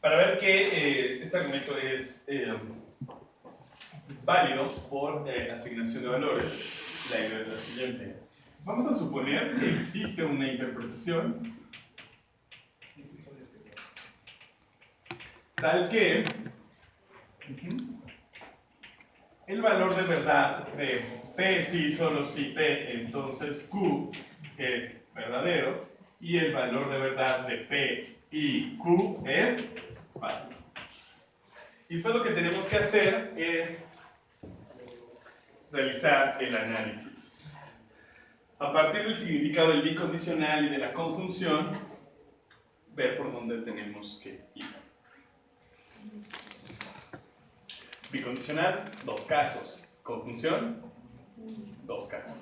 para ver que este argumento es válido por asignación de valores, la idea es la siguiente. Vamos a suponer que existe una interpretación tal que el valor de verdad de P si solo si P, entonces Q es verdadero, y el valor de verdad de P y Q es falso. Y después lo que tenemos que hacer es realizar el análisis. A partir del significado del bicondicional y de la conjunción, ver por dónde tenemos que ir. Bicondicional, dos casos. Conjunción, dos casos.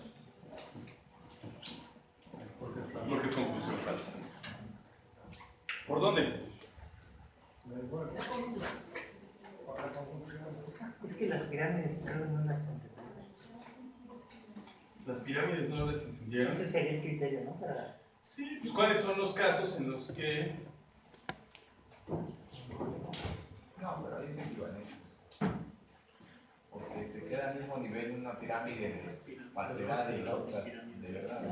Porque es conjunción falsa. ¿Por dónde? Es que las pirámides creo no las entendemos. Las pirámides no las entendieron. Ese sería el criterio, ¿no? Para... Sí, pues ¿cuáles son los casos en los que...? No, pero ahí es equivalente. Porque te queda al mismo nivel una pirámide de falsedad y la otra de verdad.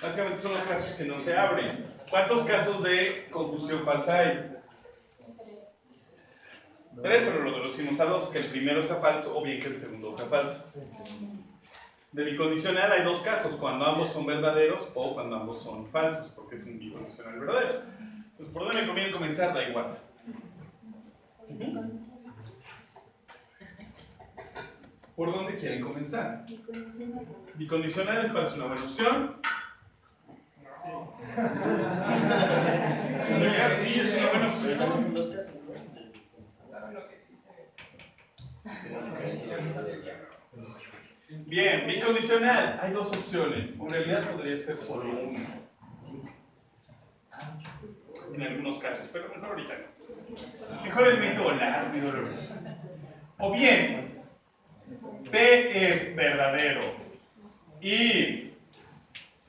Básicamente son los casos que no se abren. ¿Cuántos casos de conjunción falsa hay? 3, pero lo reducimos a 2, que el primero sea falso o bien que el segundo sea falso. De bicondicional hay dos casos, cuando ambos son verdaderos o cuando ambos son falsos, porque es un bicondicional verdadero. Pues por dónde me conviene comenzar, da igual. ¿Por dónde quieren comenzar? Bicondicional es para una buena opción. En realidad sí, es una buena opción. Bien, bicondicional. Hay dos opciones. En realidad podría ser solo una. En algunos casos, pero mejor ahorita no. Mejor el método largo y doloroso. O bien, P es verdadero y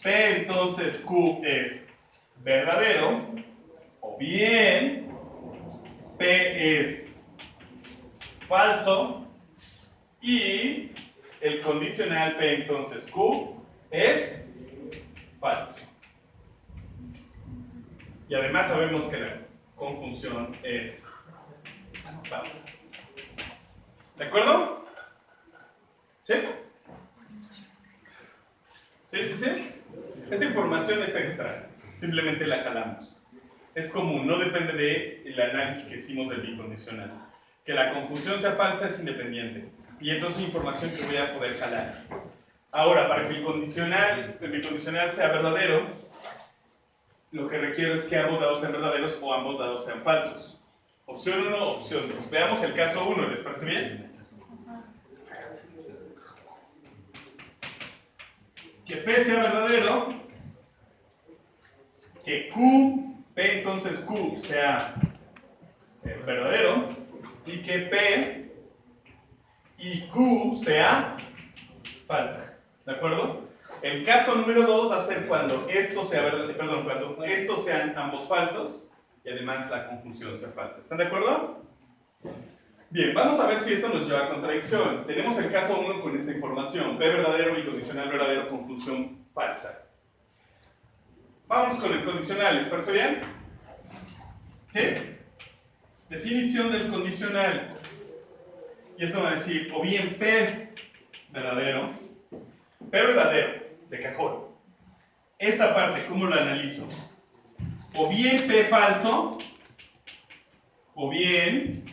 P entonces Q es verdadero. O bien, P es falso y el condicional P entonces Q es falso. Y además sabemos que la conjunción es falsa. ¿De acuerdo? ¿Sí? ¿Sí? ¿Sí? ¿Sí? Esta información es extra. Simplemente la jalamos. Es común, no depende del análisis que hicimos del bicondicional. Que la conjunción sea falsa es independiente. Y entonces información que voy a poder jalar. Ahora, para que el bicondicional sea verdadero, lo que requiero es que ambos dados sean verdaderos o ambos dados sean falsos. Opción 1, opción 2. Veamos el caso 1, ¿les parece bien? Que P sea verdadero, que Q, P entonces Q sea verdadero, y que P y Q sea falso. ¿De acuerdo? El caso número 2 va a ser cuando esto sea verdadero, perdón, cuando estos sean ambos falsos y además la conjunción sea falsa. ¿Están de acuerdo? Bien, vamos a ver si esto nos lleva a contradicción. Tenemos el caso 1 con esta información. P verdadero, bicondicional verdadero, conjunción falsa. Vamos con el condicional, ¿les parece bien? ¿Qué? Definición del condicional. Y esto va a decir, o bien P verdadero, P verdadero, de cajón. Esta parte, ¿cómo la analizo? O bien P falso, o bien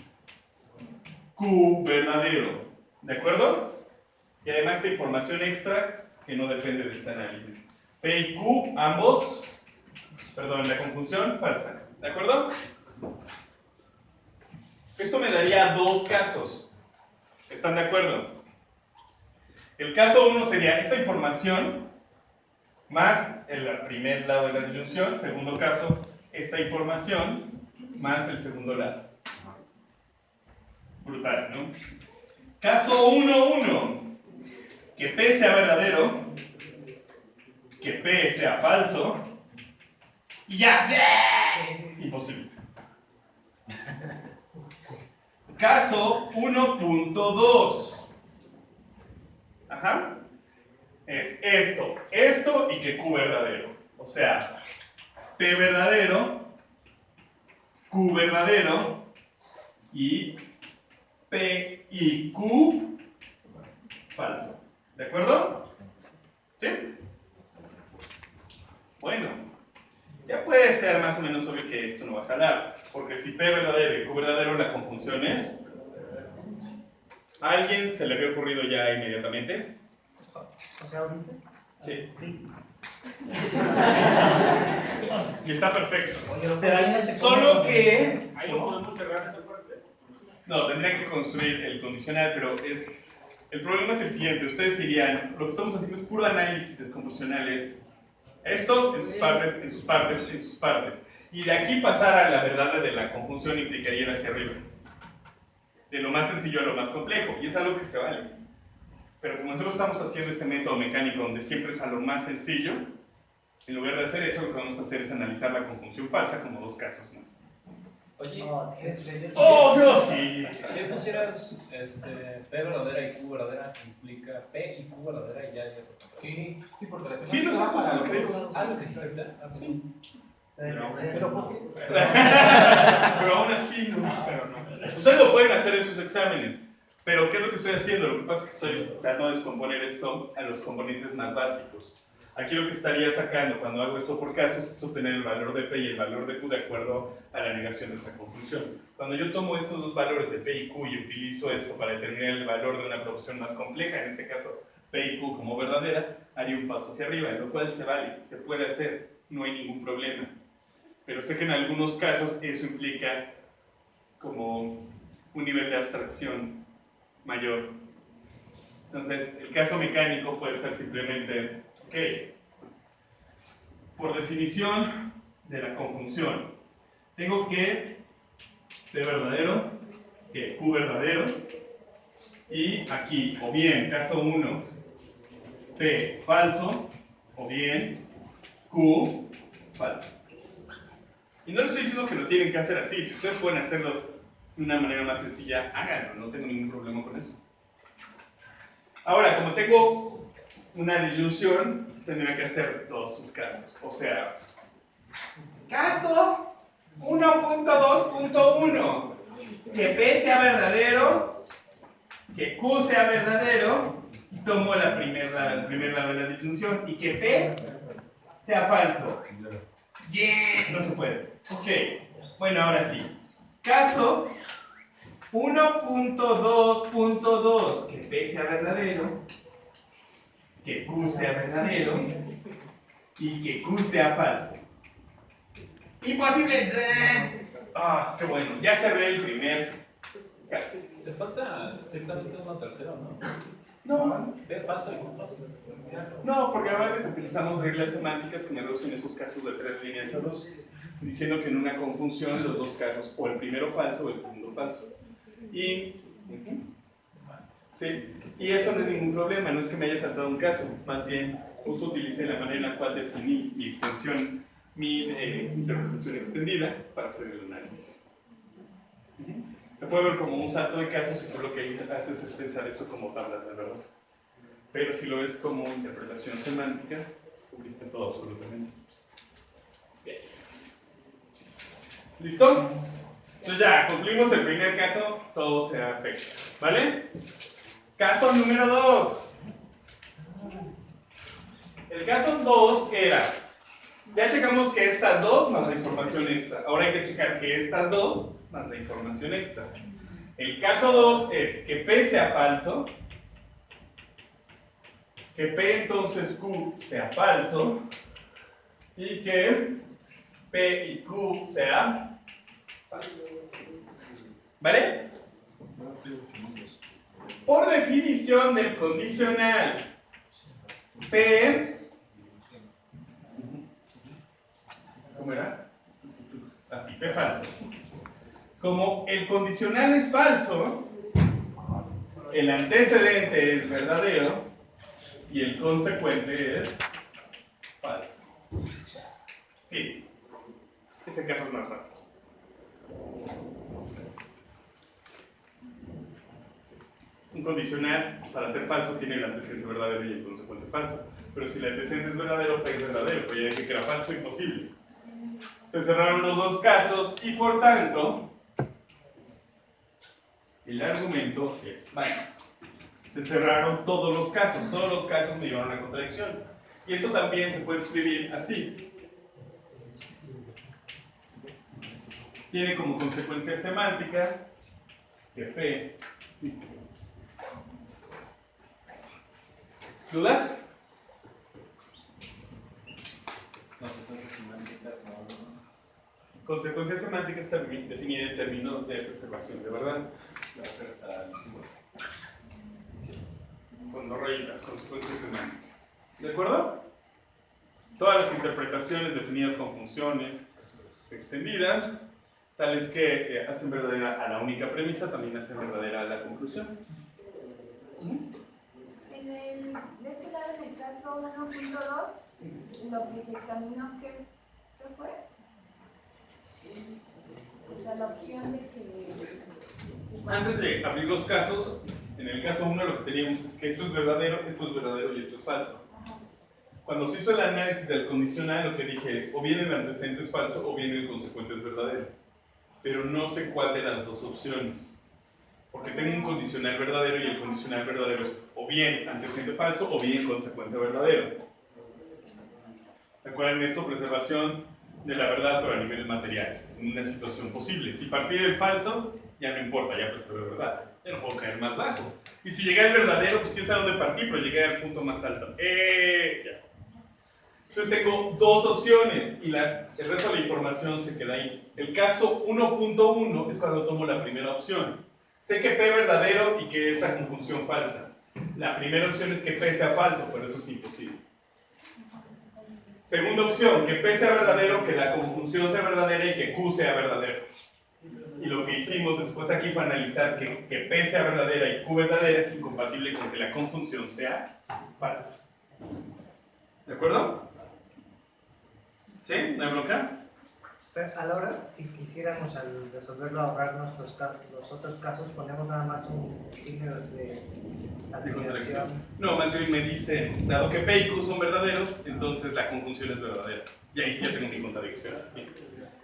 Q verdadero. ¿De acuerdo? Y además esta información extra que no depende de este análisis. P y Q, ambos, perdón, la conjunción falsa. ¿De acuerdo? Esto me daría dos casos. ¿Están de acuerdo? El caso 1 sería esta información más el primer lado de la disyunción. Segundo caso, esta información más el segundo lado. Brutal, ¿no? Caso 1.1. Que P sea verdadero, que P sea falso, y ya. Imposible. Caso 1.2. Ajá. Es esto y que Q verdadero. O sea, P verdadero, Q verdadero y P y Q falso. ¿De acuerdo? ¿Sí? Bueno, ya puede ser más o menos obvio que esto no va a jalar. Porque si P verdadero y Q verdadero, la conjunción es... ¿A alguien se le había ocurrido ya inmediatamente? O sea, ahorita. Sí. Sí. Y está perfecto. Oye, lo que Solo que... Ahí no podemos cerrar esa parte. No, tendrían que construir el condicional, pero el problema es el siguiente. Ustedes dirían, lo que estamos haciendo es puro análisis descomposicional, es esto en sus partes, en sus partes, en sus partes. Y de aquí pasar a la verdad de la conjunción implicaría ir hacia arriba. De lo más sencillo a lo más complejo. Y es algo que se vale. Pero como nosotros estamos haciendo este método mecánico donde siempre es a lo más sencillo, en lugar de hacer eso, lo que vamos a hacer es analizar la conjunción falsa como dos casos más. Oye, No, tienes que... ¡Oh, Dios, sí! si pusieras P verdadera y Q verdadera, implica P y Q verdadera y ya se cuenta. Sí, sí, porque la Sí, no sé, justo lo que digo. Ah, lo que hiciste ahorita. Ah, Sí. Pero ¿por qué? Pero aún así, no, pero no. Ustedes lo pueden hacer en sus exámenes. Pero ¿qué es lo que estoy haciendo? Lo que pasa es que estoy tratando de descomponer esto a los componentes más básicos. Aquí lo que estaría sacando cuando hago esto por casos es obtener el valor de P y el valor de Q de acuerdo a la negación de esa conjunción. Cuando yo tomo estos dos valores de P y Q y utilizo esto para determinar el valor de una proporción más compleja, en este caso P y Q como verdadera, haría un paso hacia arriba, lo cual se vale, se puede hacer, no hay ningún problema. Pero sé que en algunos casos eso implica como un nivel de abstracción mayor. Entonces, el caso mecánico puede ser simplemente, ok, por definición de la conjunción, tengo que P verdadero, que Q verdadero, y aquí, o bien, caso 1, P falso, o bien, Q falso. Y no les estoy diciendo que lo tienen que hacer así, si ustedes pueden hacerlo de una manera más sencilla, háganlo, no tengo ningún problema con eso. Ahora, como tengo una disyunción, tendría que hacer dos subcasos. O sea, caso 1.2.1, que P sea verdadero, que Q sea verdadero, y tomo el primer lado de la disyunción, y que P sea falso. Yeah, no se puede. Ok, bueno, ahora sí. Caso 1.2.2, que P sea verdadero, que Q sea verdadero y que Q sea falso. Imposible. Ah, qué bueno, ya cerré el primer caso. Te falta estrictamente uno tercero, ¿no? No, P falso y Q falso. no, porque ahora utilizamos reglas semánticas que me reducen esos casos de 3 líneas a 2, diciendo que en una conjunción los dos casos, o el primero falso o el segundo falso. Y, sí, y eso no es ningún problema, no es que me haya saltado un caso, más bien justo utilicé la manera en la cual definí mi extensión, mi interpretación extendida para hacer el análisis. Se puede ver como un salto de casos y tú lo que haces es pensar esto como tablas de verdad. Pero si lo ves como interpretación semántica, cubriste todo absolutamente. Bien. ¿Listo? Entonces ya, concluimos el primer caso, todo será perfecto. ¿Vale? Caso número 2. El caso 2 era, ya checamos que estas dos más la información extra. Ahora hay que checar que estas dos más la información extra. El caso 2 es que P sea falso, que P entonces Q sea falso y que P y Q sea falso. ¿Vale? Por definición del condicional, P... ¿Cómo era? Así, P falso. Como el condicional es falso, el antecedente es verdadero y el consecuente es falso. Bien, ese caso es más fácil. condicional, para ser falso, tiene el antecedente verdadero y el consecuente falso. Pero si el antecedente es verdadero, P es verdadero. Pues ya dije que era falso, imposible. Se cerraron los dos casos y por tanto, el argumento es válido. Se cerraron todos los casos me llevaron a contradicción. Y eso también se puede escribir así. Tiene como consecuencia semántica que P. ¿Dudas? Consecuencia semántica está definida en términos de preservación de verdad. Con dos rayitas, consecuencia semántica. ¿De acuerdo? Todas las interpretaciones definidas con funciones extendidas, tales que hacen verdadera a la única premisa, también hacen verdadera a la conclusión. De este lado, en el caso 1.2, lo que se examinó, ¿qué fue? O sea, la opción de que... Antes de abrir los casos, en el caso 1 lo que teníamos es que esto es verdadero y esto es falso. Cuando se hizo el análisis del condicional, lo que dije es, o bien el antecedente es falso, o bien el consecuente es verdadero. Pero no sé cuál de las dos opciones. Porque tengo un condicional verdadero y el condicional verdadero es o bien antecedente falso, o bien consecuente verdadero. ¿Recuerdan esto? Preservación de la verdad, pero a nivel material, en una situación posible. Si partí del falso, ya no importa, ya preservé la verdad. Ya no puedo caer más bajo. Y si llegué al verdadero, pues quién sabe dónde partí, pero llegué al punto más alto. Ya. Entonces tengo dos opciones y el resto de la información se queda ahí. El caso 1.1 es cuando tomo la primera opción. Sé que P es verdadero y que esa conjunción falsa. La primera opción es que P sea falso, pero eso es imposible. Segunda opción, que P sea verdadero, que la conjunción sea verdadera y que Q sea verdadero. Y lo que hicimos después aquí fue analizar que P sea verdadera y Q verdadera es incompatible con que la conjunción sea falsa. ¿De acuerdo? ¿Sí? ¿No hay bronca? A la hora, si quisiéramos al resolverlo ahorrarnos los otros casos, ponemos nada más un signo de admiración. No, más bien me dice, dado que P y Q son verdaderos, entonces la conjunción es verdadera. Y ahí sí ya tengo mi contradicción. ¿Sí?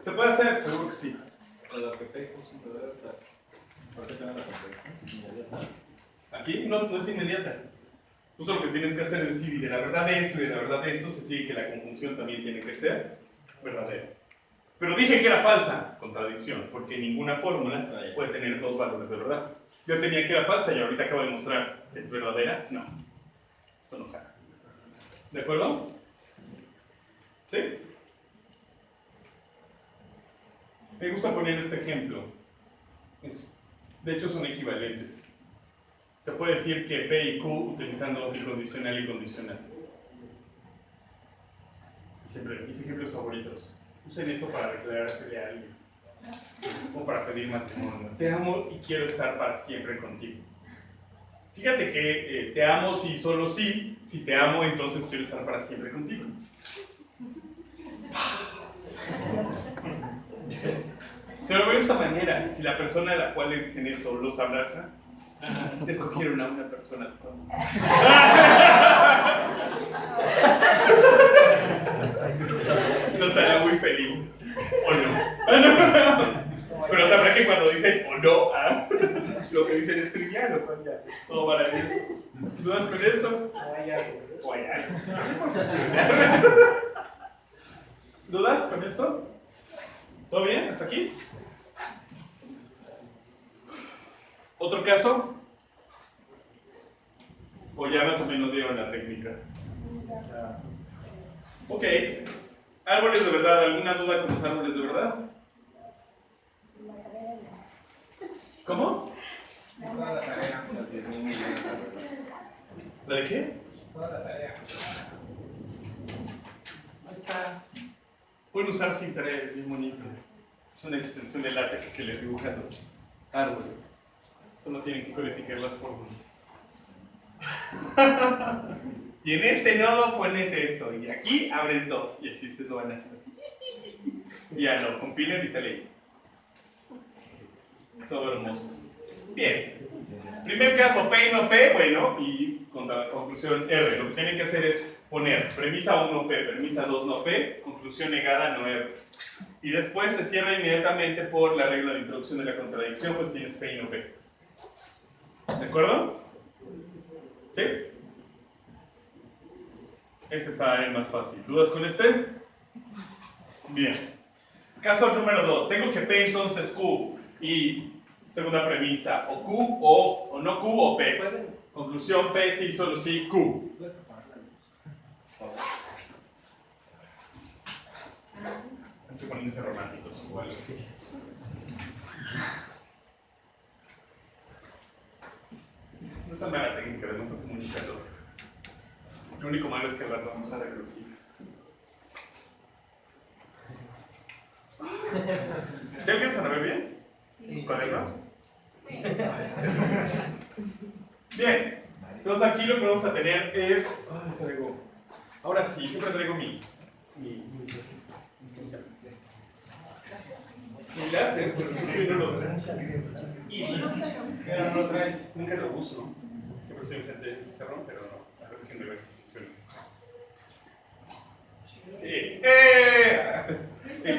¿Se puede hacer? Seguro que sí. Dado que P y Q son verdaderos, ¿por qué tener la contradicción inmediata? Aquí no es inmediata. Justo lo que tienes que hacer es decir, y de la verdad de esto y de la verdad de esto, se sigue que la conjunción también tiene que ser verdadera. Pero dije que era falsa, contradicción, porque ninguna fórmula puede tener dos valores de verdad. Yo tenía que era falsa y ahorita acabo de mostrar que es verdadera. No, esto no jala. ¿De acuerdo? ¿Sí? Me gusta poner este ejemplo. De hecho son equivalentes. Se puede decir que P y Q utilizando bicondicional y condicional. Siempre mis ejemplos favoritos. Usen esto para declararse a alguien o para pedir matrimonio. Te amo y quiero estar para siempre contigo. Fíjate que te amo si solo sí, si te amo entonces quiero estar para siempre contigo. Pero de esta manera, si la persona a la cual le dicen eso los abraza, escogieron a una persona. Nos hará muy feliz. ¿O no? Pero sabrá que cuando dicen o no, lo que dicen es trivial, lo cual ya todo maravilloso. ¿Dudas con esto? O hay algo. ¿Dudas con esto? ¿Todo bien? ¿Hasta aquí? ¿Otro caso? ¿O ya más o menos vieron la técnica? Ok. Árboles de verdad. ¿Alguna duda con los árboles de verdad? ¿Cómo? Toda la tarea, los 10.000 millones de alrededor. ¿La de qué? Toda la tarea. Ahí está. Pueden usar cinta, es bien bonito. Es una extensión de látex que les dibuja los árboles. Solo tienen que codificar las fórmulas. Y en este nodo pones esto, y aquí abres dos, y así ustedes lo van a hacer así. Y ya lo compilan y sale ahí. Todo hermoso. Bien. Primer caso, P y no P, bueno, y conclusión R. Lo que tienen que hacer es poner premisa 1 P, premisa 2 no P, conclusión negada no R. Y después se cierra inmediatamente por la regla de introducción de la contradicción, pues tienes P y no P. ¿De acuerdo? ¿Sí? Ese está el más fácil. ¿Dudas con este? Bien. Caso número 2. Tengo que P entonces Q y segunda premisa, o Q o no Q o P. Conclusión P sí, solo sí, Q. Estoy poniéndose románticos o algo así. No es tan mala técnica, además hace mucho calor. Lo único malo es que al rato vamos a la biología. ¿Sí alcanzan a ver bien? ¿Sus cuadernos? Sí. Bien, entonces aquí lo que vamos a tener es... ahora sí, siempre traigo mi láser, porque no lo pero no lo traes, nunca lo uso. Siempre soy frente del pizarrón, pero no. A ver, déjenme ver si funciona. Sí.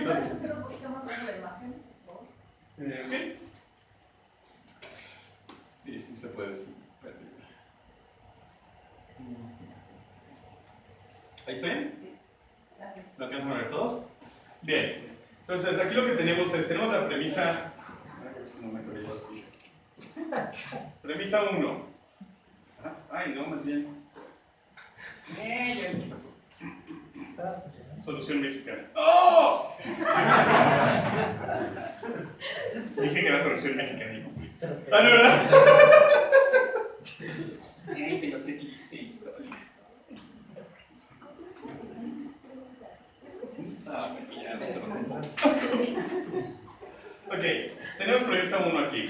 ¿Puedes hacer un poquito más grande la imagen? ¿Qué? Sí, sí se puede, sí. ¿Ahí está bien? Sí. Gracias. ¿Lo alcanzan a ver todos? Bien. Entonces, aquí lo que tenemos es, tenemos la premisa... A ver si no me acuerdo aquí. Premisa 1. Ay, no, más bien. Ya, ¿qué pasó? Estaba funcionando. Solución mexicana. ¡Oh! Dije que era solución mexicana y cumplí. Ah, ¿no, verdad? Ay, pero qué triste historia. Ah, bueno, ya, otro. Ok, tenemos premisa 1 aquí.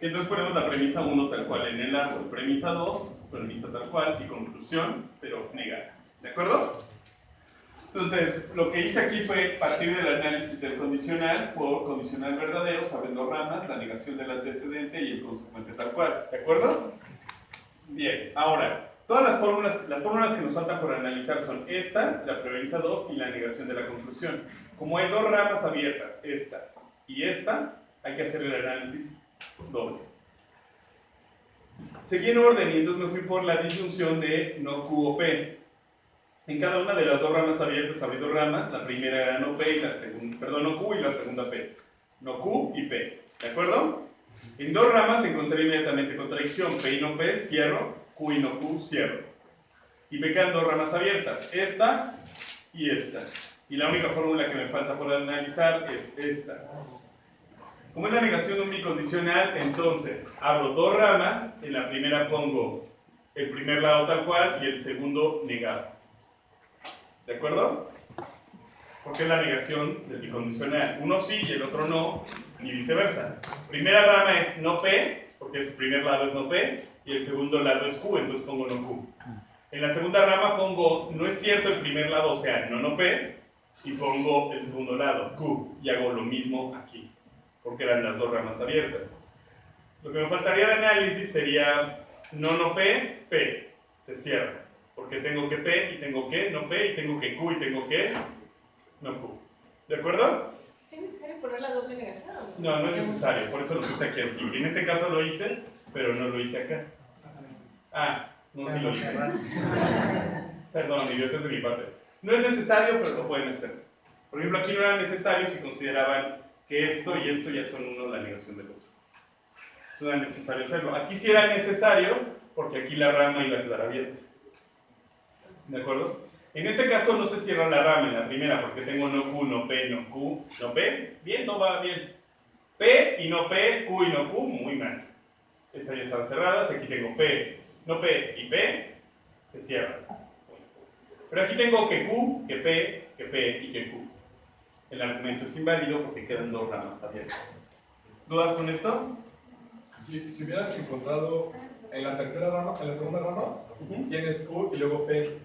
Entonces ponemos la premisa 1 tal cual en el árbol. Premisa 2, premisa tal cual y conclusión, pero negada. ¿De acuerdo? Entonces, lo que hice aquí fue partir del análisis del condicional por condicional verdadero, sabiendo ramas, la negación del antecedente y el consecuente tal cual. ¿De acuerdo? Bien, ahora, todas las fórmulas que nos faltan por analizar son esta, la premisa 2 y la negación de la conclusión. Como hay dos ramas abiertas, esta y esta, hay que hacer el análisis doble. Seguí en orden y entonces me fui por la disyunción de no Q o P. En cada una de las dos ramas abiertas abrí dos ramas, la primera era no P y la segunda, perdón, no Q y la segunda P. No Q y P, ¿de acuerdo? En dos ramas encontré inmediatamente contradicción, P y no P, cierro, Q y no Q, cierro. Y me quedan dos ramas abiertas, esta y esta. Y la única fórmula que me falta por analizar es esta. Como es la negación de un bicondicional, entonces abro dos ramas, en la primera pongo el primer lado tal cual y el segundo negado. ¿De acuerdo? Porque es la negación del bicondicional. Uno sí y el otro no, y viceversa. Primera rama es no P, porque el primer lado es no P, y el segundo lado es Q, entonces pongo no Q. En la segunda rama pongo no es cierto el primer lado, o sea, no P, y pongo el segundo lado, Q, y hago lo mismo aquí, porque eran las dos ramas abiertas. Lo que me faltaría de análisis sería no P, P, se cierra. Porque tengo que P y tengo que no P y tengo que Q y tengo que no Q. ¿De acuerdo? ¿Es necesario poner la doble negación? No, no es necesario, por eso lo puse aquí así. En este caso lo hice, pero no lo hice acá. Ah, no, sí lo hice. Perdón, idiotas de mi parte. No es necesario, pero lo pueden hacer. Por ejemplo, aquí no era necesario si consideraban que esto y esto ya son uno la negación del otro. No era necesario hacerlo. Aquí sí era necesario, porque aquí la rama iba a quedar abierta. ¿De acuerdo? En este caso no se cierra la rama en la primera porque tengo no Q, no P, no Q, no P. Bien, todo va bien. P y no P, Q y no Q, muy mal. Estas ya están cerradas. Aquí tengo P, no P y P, se cierran. Pero aquí tengo que Q, que P y que Q. El argumento es inválido porque quedan dos ramas abiertas. ¿Dudas con esto? Si hubieras encontrado en la tercera rama, en la segunda rama, tienes Q y luego P.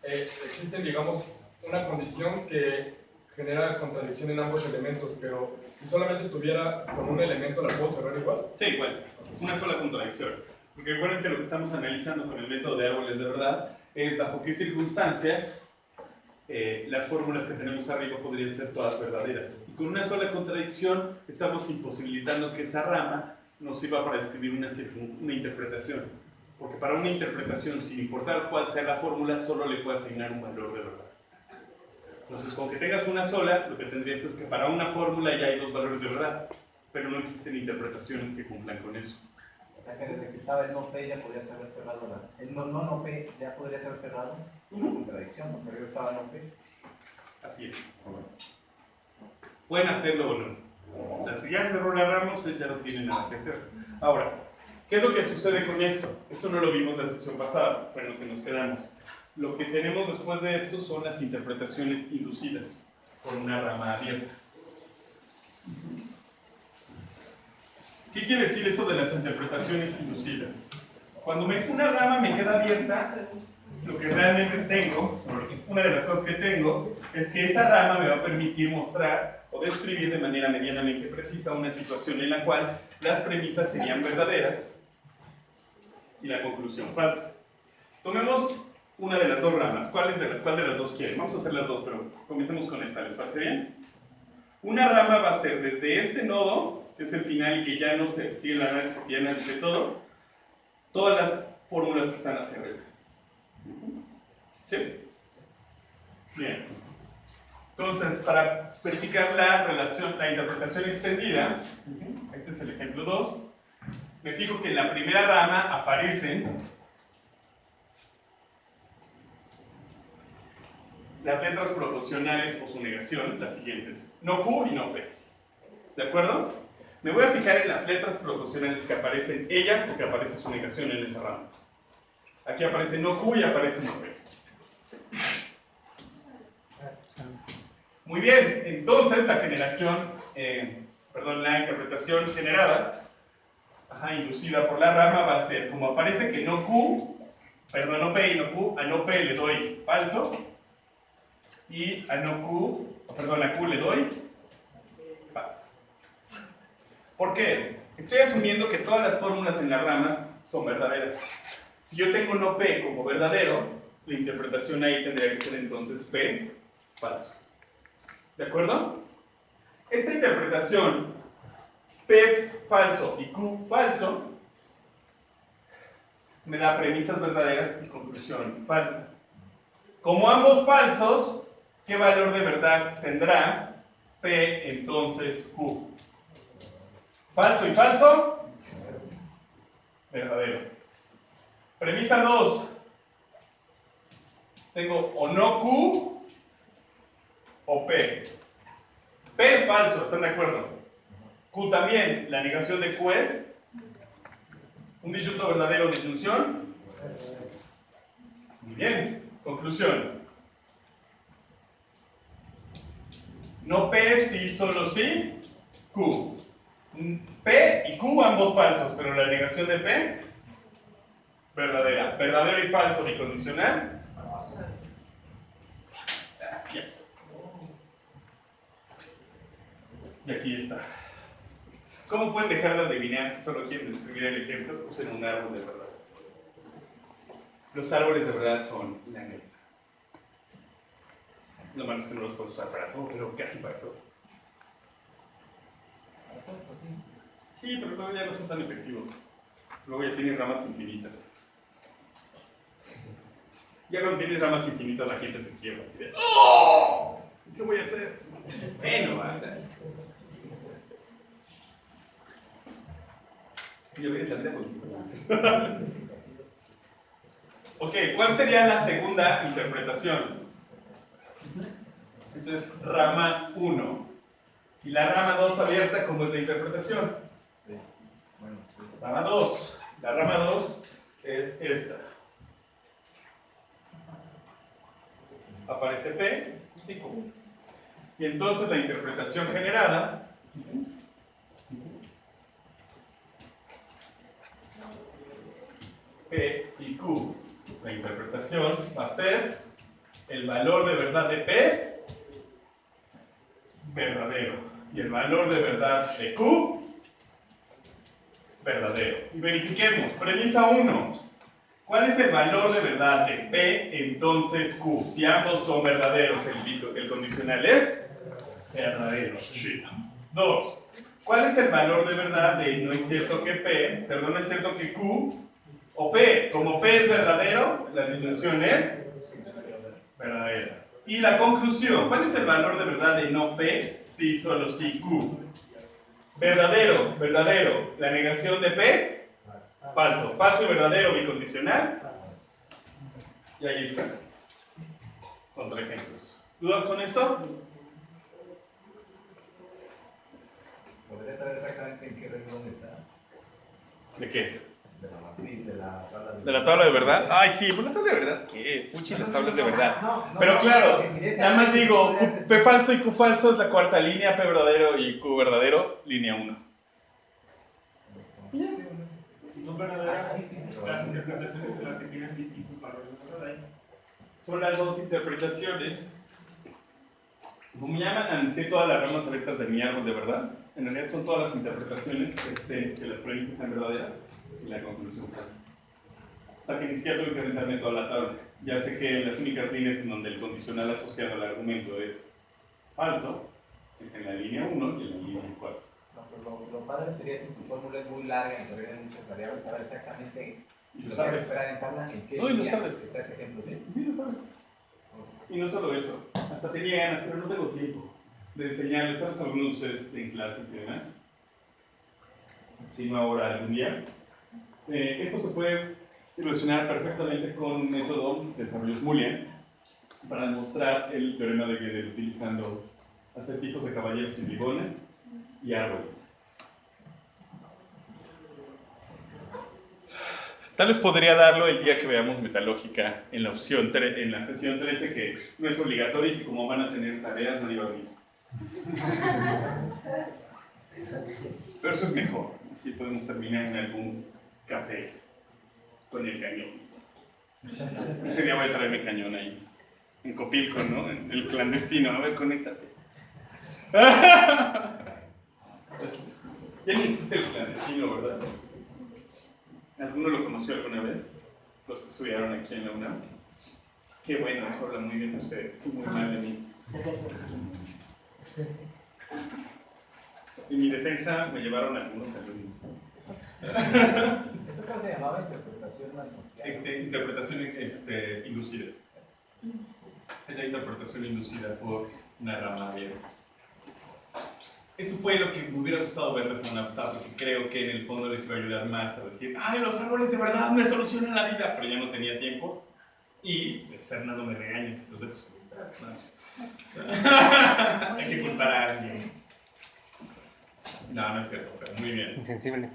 Existe, digamos, una condición que genera contradicción en ambos elementos, pero si solamente tuviera con un elemento, ¿la puedo cerrar igual? Sí, igual. Una sola contradicción. Porque recuerden que lo que estamos analizando con el método de árboles de verdad es bajo qué circunstancias las fórmulas que tenemos arriba podrían ser todas verdaderas. Y con una sola contradicción estamos imposibilitando que esa rama nos sirva para describir una interpretación. Porque para una interpretación, sin importar cuál sea la fórmula, solo le puede asignar un valor de verdad. Entonces, con que tengas una sola, lo que tendrías es que para una fórmula ya hay dos valores de verdad, pero no existen interpretaciones que cumplan con eso. O sea que desde que estaba el no P ya podía ser cerrado el no P ya podría ser cerrado. Una contradicción, porque arriba estaba no P. Así es. Pueden hacerlo o no. O sea, si ya cerró la rama, ustedes ya no tienen nada que hacer. Ahora, ¿qué es lo que sucede con esto? Esto no lo vimos la sesión pasada, fue en lo que nos quedamos. Lo que tenemos después de esto son las interpretaciones inducidas por una rama abierta. ¿Qué quiere decir eso de las interpretaciones inducidas? Cuando una rama me queda abierta, lo que realmente tengo, una de las cosas que tengo, es que esa rama me va a permitir mostrar o describir de manera medianamente precisa una situación en la cual las premisas serían verdaderas y la conclusión falsa. Tomemos una de las dos ramas. ¿Cuál de las dos quieren? Vamos a hacer las dos, pero comencemos con esta. ¿Les parece bien? Una rama va a ser desde este nodo, que es el final y que ya no se sigue la análisis porque ya analicé todo, todas las fórmulas que están hacia arriba. ¿Sí? Bien. Entonces, para verificar la relación, la interpretación extendida, este es el ejemplo 2, me fijo que en la primera rama aparecen las letras proporcionales o su negación, las siguientes, no Q y no P. ¿De acuerdo? Me voy a fijar en las letras proporcionales que aparecen ellas porque aparece su negación en esa rama. Aquí aparece no Q y aparece no P. Muy bien, entonces la la interpretación generada, inducida por la rama va a ser, como aparece que no P y no Q, a no P le doy falso, y a Q le doy falso. ¿Por qué? Estoy asumiendo que todas las fórmulas en las ramas son verdaderas. Si yo tengo no P como verdadero, la interpretación ahí tendría que ser entonces P falso. ¿De acuerdo? Esta interpretación P falso y Q falso me da premisas verdaderas y conclusión falsa. Como ambos falsos, ¿qué valor de verdad tendrá P entonces Q? Falso y falso, verdadero. Premisa 2. Tengo o no Q o P. P es falso, ¿están de acuerdo? Q también. La negación de Q es un disyunto verdadero o disyunción. Muy bien. Conclusión. No P, sí, solo sí. Q. P y Q ambos falsos, pero la negación de P verdadera. Verdadero y falso bicondicional. Ya. Y aquí está. ¿Cómo pueden dejar de adivinar si solo quieren describir el ejemplo? Usen un árbol de verdad. Los árboles de verdad son la neta. Lo malo es que no los puedo usar para todo, pero casi para todo. Sí, pero luego ya no son tan efectivos. Luego ya tienes ramas infinitas. Ya cuando tienes ramas infinitas la gente se quiebra así de ¡oh! ¿Qué voy a hacer? Bueno, anda. Yo voy a estar de Ok, ¿cuál sería la segunda interpretación? Esto es rama 1. Y la rama 2 abierta, ¿cómo es la interpretación? Rama 2. La rama 2 es esta. Aparece P y Q. Y entonces la interpretación generada P y Q. La interpretación va a ser el valor de verdad de P verdadero y el valor de verdad de Q verdadero. Y verifiquemos. Premisa 1. ¿Cuál es el valor de verdad de P entonces Q? Si ambos son verdaderos, el condicional es verdadero. 2. ¿Cuál es el valor de verdad de no es cierto que P, perdón, no es cierto que Q o P? Como P es verdadero, la disyunción es verdadera. Y la conclusión, ¿cuál es el valor de verdad de no P? Sí, solo sí Q. Verdadero, verdadero. La negación de P, falso. Falso y verdadero, bicondicional. Y ahí está. Contraejemplos. ¿Dudas con esto? ¿Podría saber exactamente en qué renglón está? ¿De qué? De la matriz, de la tabla de... ¿De la tabla de verdad? Ay, sí, pues la tabla de verdad, ¿qué? Fuchi las tablas de verdad. No, Pero claro, porque si de esta nada más vez digo, podrías P decir- falso y Q falso es la cuarta línea, P verdadero y Q verdadero, línea 1. Son verdaderas Ah, sí, pero- las interpretaciones de las que tienen distintos valores de verdad. Son las dos interpretaciones. Como llaman, analicé todas las ramas abiertas de mi árbol de verdad. En realidad son todas las interpretaciones que sé que las premisas sean verdaderas y la conclusión falsa. O sea que ni siquiera tuve que inventarme toda la tabla. Ya sé que las únicas líneas en donde el condicional asociado al argumento es falso es en la línea 1 y en la línea 4. No, pero lo padre sería si tu fórmula es muy larga y todavía hay muchas variables, saber exactamente Y lo lo que hay que sabes. esperar en tabla, en qué No, y lo línea sabes. está ese ejemplo, ¿sí? Sí, lo sabes. Y no solo eso, hasta tenía ganas, pero no tengo tiempo de enseñarles a algunos de ustedes en clases y demás. Si no ahora, algún día. Esto se puede relacionar perfectamente con un método de desarrollo Mullian para demostrar el teorema de Gödel utilizando acertijos de caballeros y bribones y árboles. Tal vez podría darlo el día que veamos metalógica en la opción en la sesión 13, que no es obligatorio y que como van a tener tareas nadie va a venir. Pero eso es mejor, así podemos terminar en algún café con el cañón. Ese día voy a traer mi cañón ahí, en Copilco, ¿no? En el clandestino, a ver, conéctate. Ya ni existe el clandestino, ¿verdad? ¿Alguno lo conoció alguna vez? Los que estudiaron aquí en la UNAM. Qué bueno, eso habla muy bien de ustedes, muy mal de mí. En mi defensa me llevaron algunos alumnos. ¿Eso cómo se llamaba? Interpretación asociada. Interpretación inducida. Es la interpretación inducida por una rama abierta. Eso fue lo que me hubiera gustado ver la semana pasada, porque creo que en el fondo les iba a ayudar más a decir, ¡ay, los árboles de verdad me solucionan la vida! Pero ya no tenía tiempo. Y pues Fernando me regaña si los dejo sin culpar. No sé. Hay que culpar a alguien. No, no es cierto, Fer. Muy bien. Insensible.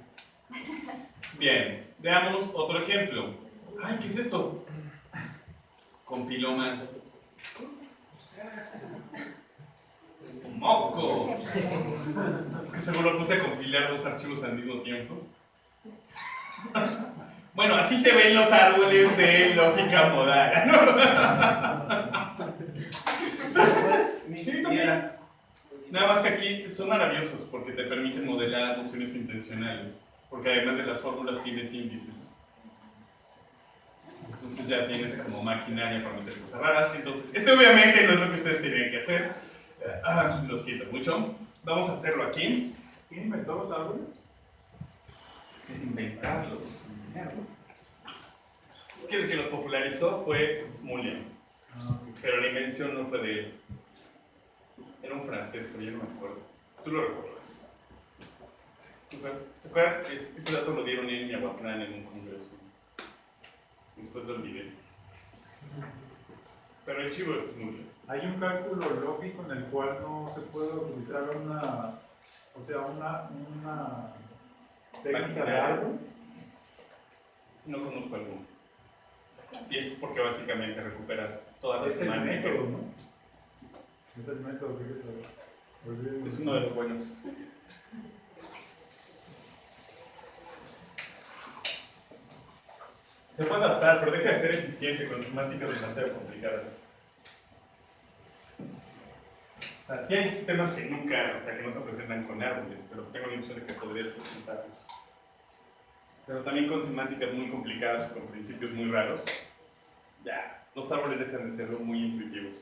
Bien, veamos otro ejemplo. ¡Ay, qué es esto! Compiloma. ¡Moco! Es que seguro puse a compilar dos archivos al mismo tiempo. Bueno, así se ven los árboles de lógica modal, ¿no? Sí, también. Nada más que aquí son maravillosos porque te permiten modelar funciones intencionales. Porque además de las fórmulas tienes índices. Entonces ya tienes como maquinaria para meter cosas raras. Entonces, esto obviamente no es lo que ustedes tienen que hacer. Lo siento mucho. Vamos a hacerlo aquí. ¿Quién inventó los árboles? Inventarlos. Es que el que los popularizó fue Mullian. Pero la invención no fue de él. Era un francés, pero yo no me acuerdo. Tú lo recuerdas. ¿Se acuerdan? Ese dato lo dieron en Miahuatlán en un congreso. Después lo olvidé. Pero el chivo es Mullian. Hay un cálculo lógico en el cual no se puede utilizar una técnica de árboles. No conozco alguno. Y es porque básicamente recuperas toda la Es el semántica. método, ¿no? Es el método que hay que saber. Es uno de los buenos. Se puede adaptar, pero deja de ser eficiente con temáticas demasiado complicadas. Así hay sistemas que nunca, o sea, que no se presentan con árboles, pero tengo la impresión de que podrías presentarlos. pero también con semánticas muy complicadas o con principios muy raros, ya, los árboles dejan de ser muy intuitivos.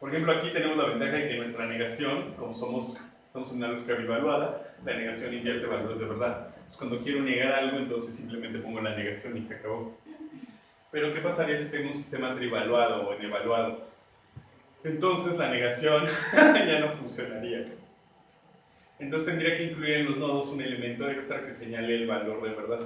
Por ejemplo, aquí tenemos la ventaja de que nuestra negación, como estamos en una lógica bivaluada, la negación invierte valores de verdad. Entonces, cuando quiero negar algo, entonces simplemente pongo la negación y se acabó. Pero, ¿qué pasaría si tengo un sistema trivaluado o evaluado? Entonces, la negación ya no funcionaría. Entonces, tendría que incluir en los nodos un elemento extra que señale el valor de verdad.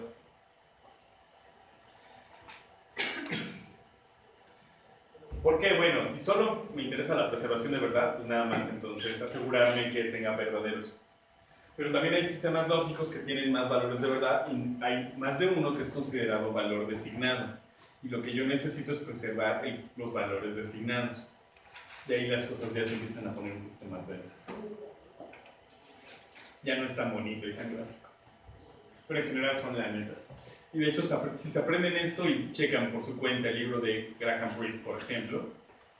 ¿Por qué? Bueno, si solo me interesa la preservación de verdad, pues nada más entonces asegurarme que tenga verdaderos. Pero también hay sistemas lógicos que tienen más valores de verdad y hay más de uno que es considerado valor designado. Y lo que yo necesito es preservar los valores designados. De ahí las cosas ya se empiezan a poner un poquito más densas. Ya no es tan bonito y tan gráfico. Pero en general son la neta. Y de hecho, si se aprenden esto y checan por su cuenta el libro de Graham Priest, por ejemplo,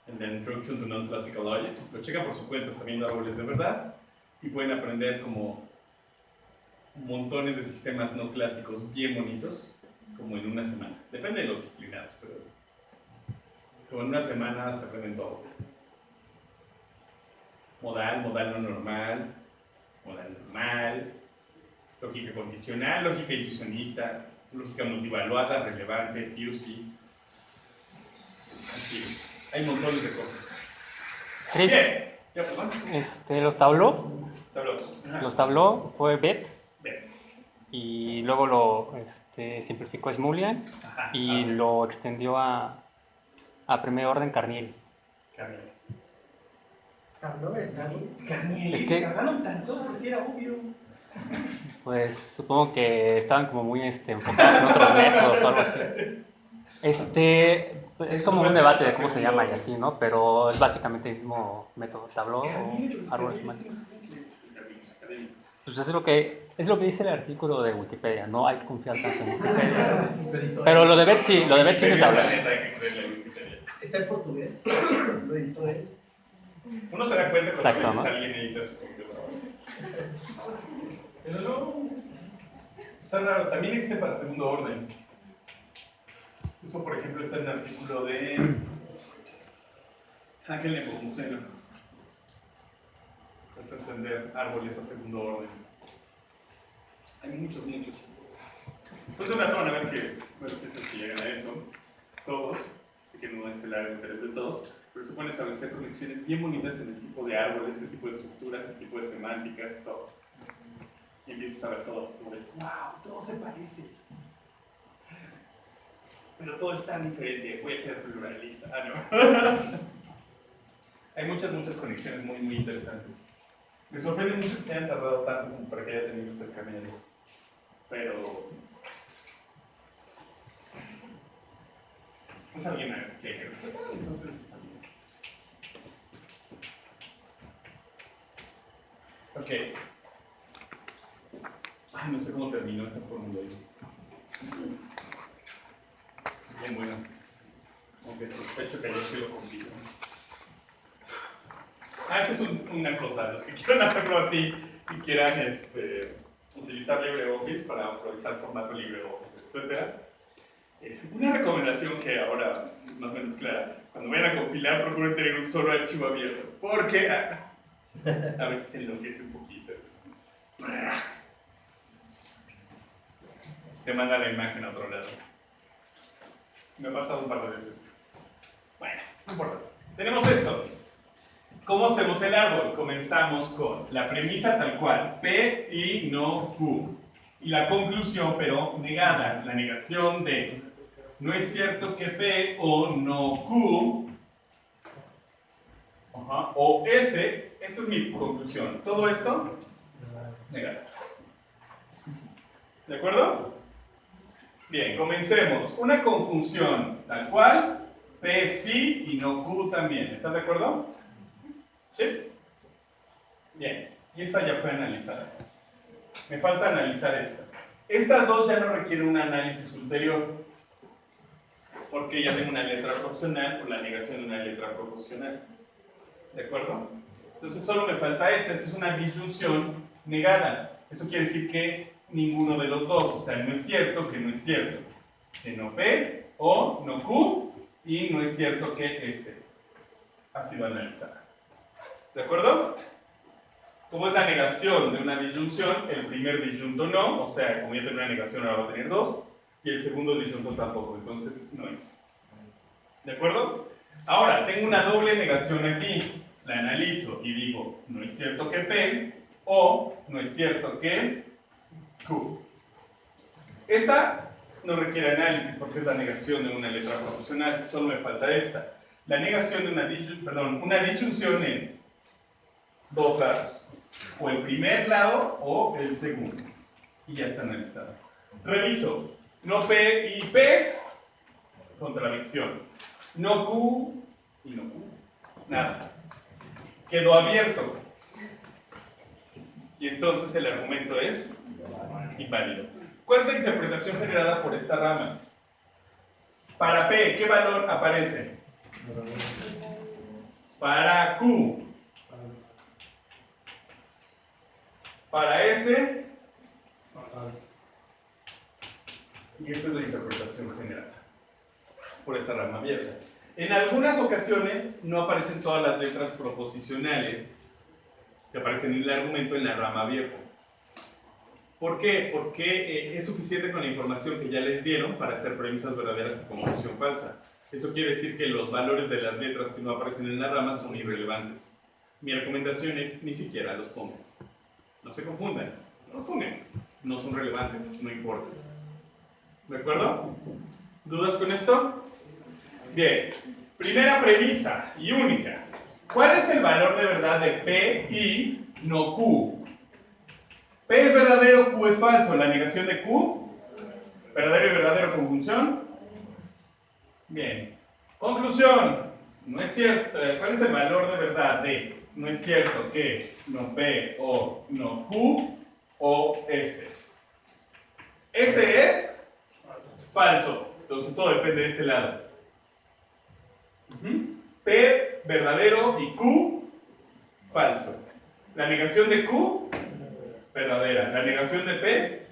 en The Introduction to Non-Classical Logic, lo checan por su cuenta sabiendo árboles de verdad y pueden aprender como montones de sistemas no clásicos bien bonitos, como en una semana. Depende de los disciplinados, pero como en una semana se aprenden todo. Modal, modal no normal, modal normal, lógica condicional, lógica ilusionista, lógica multivaluada, relevante, FUSI. Así, hay montones de cosas. Chris, Bien, ya perdón. los tabló, Tabló. Ajá. los tabló fue Bet Bet. y luego lo simplificó Smulian Ajá. y lo extendió a primer orden Carniel. Carniel. Tableau es algo. Carniel, Es que- tardaron tanto, por si era obvio. Pues supongo que estaban como muy enfocados en otros métodos o algo así. Es como un debate de cómo se llama y así, ¿no? Pero es básicamente el mismo método, Tableau o árboles semánticos. Pues es lo que dice el artículo de Wikipedia, no hay que confiar tanto en Wikipedia. Pero lo de Bet sí es de Tableau. Está en portugués. Lo editó él. Uno se da cuenta cuando Exacto, a veces ¿no? alguien edita su propio trabajo. Pero no. Está raro. También existe para segundo orden. Eso, por ejemplo, está en el artículo de Ángel Nepomuceno. Es encender árboles a segundo orden. Hay muchos. Pues de una tona, a ver qué es que llegan a eso. Todos. Sé que no es el área de interés de todos. Pero se pueden establecer conexiones bien bonitas en el tipo de árboles, el tipo de estructuras, el tipo de semánticas, todo. Y empiezas a ver todo así como de, wow, todo se parece. Pero todo es tan diferente, puede ser pluralista. No. Hay muchas conexiones muy interesantes. Me sorprende mucho que se hayan tardado tanto como para que haya tenido ese camino. Pero es alguien que hay que respetar, entonces está bien. Ok. Ay, no sé cómo terminó esa fórmula. Bien bueno. Aunque sospecho que ayer que lo compito. Esa es una cosa. Los que quieran hacerlo así y quieran utilizar LibreOffice para aprovechar el formato LibreOffice, etc. Una recomendación que ahora es más o menos clara. Cuando vayan a compilar, procuren tener un solo archivo abierto. Porque a veces se enloquece un poquito. Te manda la imagen a otro lado. Me ha pasado un par de veces. Bueno, no importa. Tenemos esto. ¿Cómo hacemos el árbol? Comenzamos con la premisa tal cual, P y no Q. Y la conclusión, pero negada. La negación de no es cierto que P o no Q o S. Esto es mi conclusión. Todo esto, negado. ¿De acuerdo? Bien, comencemos. Una conjunción tal cual, P sí y no Q también. ¿Estás de acuerdo? ¿Sí? Bien, y esta ya fue analizada. Me falta analizar esta. Estas dos ya no requieren un análisis ulterior, porque ya tengo una letra proporcional o la negación de una letra proporcional. ¿De acuerdo? Entonces solo me falta esta. Esta es una disyunción negada. Eso quiere decir que ninguno de los dos, o sea, no es cierto que no es cierto. Que no P o no Q y no es cierto que S ha sido analizada. ¿De acuerdo? Como es la negación de una disyunción, el primer disyunto no, o sea, como ya tiene una negación ahora va a tener dos, y el segundo disyunto tampoco, entonces no es. ¿De acuerdo? Ahora, tengo una doble negación aquí, la analizo y digo, no es cierto que P o no es cierto que Q. Esta no requiere análisis porque es la negación de una letra proporcional, solo me falta esta. La negación de una disyunción es dos lados, o el primer lado o el segundo, y ya está analizado. Reviso, no P y P, contradicción, no Q y no Q, nada. Quedó abierto, y entonces el argumento es inválido. ¿Cuál es la interpretación generada por esta rama? Para P, ¿qué valor aparece? Para Q. Para S. Y esta es la interpretación generada por esa rama abierta. En algunas ocasiones no aparecen todas las letras proposicionales que aparecen en el argumento en la rama abierta. ¿Por qué? Porque es suficiente con la información que ya les dieron para hacer premisas verdaderas y conclusión falsa. Eso quiere decir que los valores de las letras que no aparecen en la rama son irrelevantes. Mi recomendación es ni siquiera los pongan. No se confundan, no los pongan. No son relevantes, no importa. ¿De acuerdo? ¿Dudas con esto? Bien, primera premisa y única. ¿Cuál es el valor de verdad de P y no Q? P es verdadero, Q es falso. La negación de Q, verdadero y verdadero conjunción. Bien. Conclusión. No es cierto. ¿Cuál es el valor de verdad de no es cierto que no P o no Q o S? S es falso. Entonces todo depende de este lado. P verdadero y Q falso. La negación de Q verdadera. La negación de P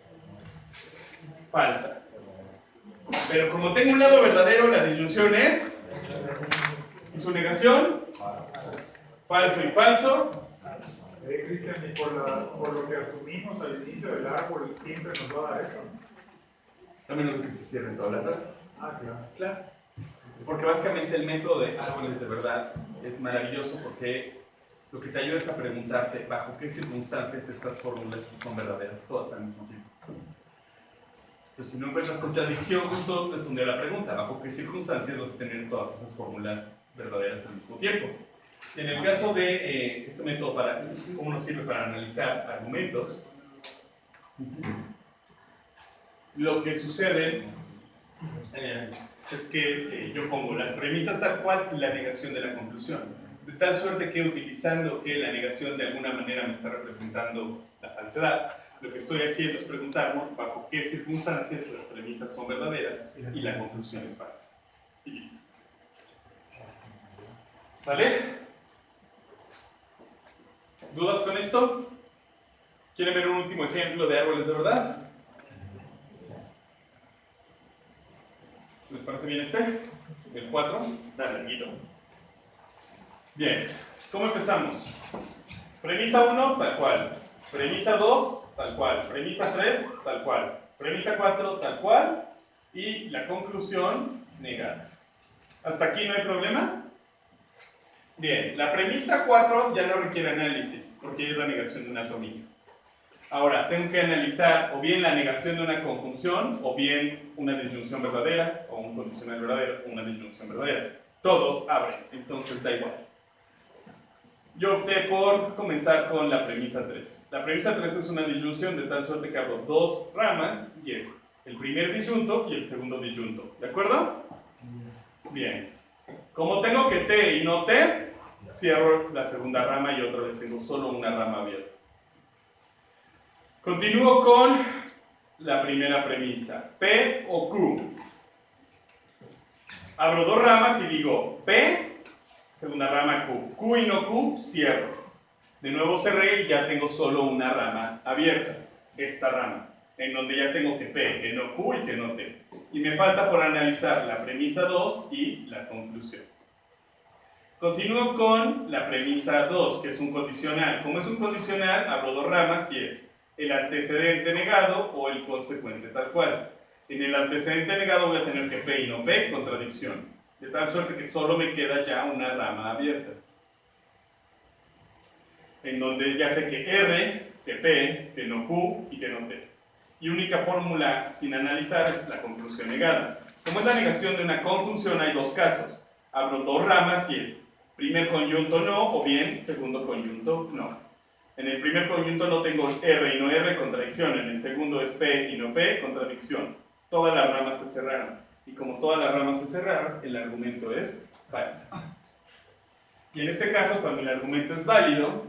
falsa. Pero como tengo un lado verdadero, la disyunción es y su negación falso y falso. Cristian, y por lo que asumimos al inicio del árbol, siempre nos va a dar eso. A menos de que se cierren todas las ramas. Ah, claro. Claro. Porque básicamente el método de árboles de verdad es maravilloso porque lo que te ayuda es a preguntarte bajo qué circunstancias estas fórmulas son verdaderas, todas al mismo tiempo. Entonces, si no encuentras contradicción, justo responder a la pregunta, bajo qué circunstancias vas a tener todas esas fórmulas verdaderas al mismo tiempo. En el caso de este método, ¿cómo nos sirve para analizar argumentos? Lo que sucede es que yo pongo las premisas tal cual y la negación de la conclusión. De tal suerte que utilizando que la negación de alguna manera me está representando la falsedad, lo que estoy haciendo es preguntarme bajo qué circunstancias las premisas son verdaderas y la conclusión es falsa. Y listo. ¿Vale? ¿Dudas con esto? ¿Quieren ver un último ejemplo de árboles de verdad? ¿Les parece bien este? El 4. Dale, amiguito. Bien. ¿Cómo empezamos? Premisa 1, tal cual. Premisa 2, tal cual. Premisa 3, tal cual. Premisa 4, tal cual. Y la conclusión, negada. ¿Hasta aquí no hay problema? Bien, la premisa 4 ya no requiere análisis, porque es la negación de una atómica. Ahora, tengo que analizar o bien la negación de una conjunción, o bien una disyunción verdadera, o un condicional verdadero, o una disyunción verdadera. Todos abren, entonces da igual. Yo opté por comenzar con la premisa 3. La premisa 3 es una disyunción de tal suerte que abro dos ramas, y es el primer disyunto y el segundo disyunto. ¿De acuerdo? Bien. Como tengo que T y no T, cierro la segunda rama y otra vez tengo solo una rama abierta. Continúo con la primera premisa, P o Q. Abro dos ramas y digo P, segunda rama Q. Q y no Q, cierro. De nuevo cerré y ya tengo solo una rama abierta, esta rama, en donde ya tengo que P, que no Q y que no T. Y me falta por analizar la premisa 2 y la conclusión. Continúo con la premisa 2, que es un condicional. Como es un condicional, abro dos ramas y es el antecedente negado o el consecuente tal cual. En el antecedente negado voy a tener que P y no P, contradicción. De tal suerte que solo me queda ya una rama abierta. En donde ya sé que R, que P, que no Q y que no T. Y única fórmula sin analizar es la conclusión negada. Como es la negación de una conjunción, hay dos casos. Abro dos ramas y es primer conjunto no o bien segundo conjunto no. En el primer conjunto no tengo R y no R, contradicción. En el segundo es P y no P, contradicción. Todas las ramas se cerraron. Y como todas las ramas se cerraron, el argumento es válido. Y en este caso, cuando el argumento es válido,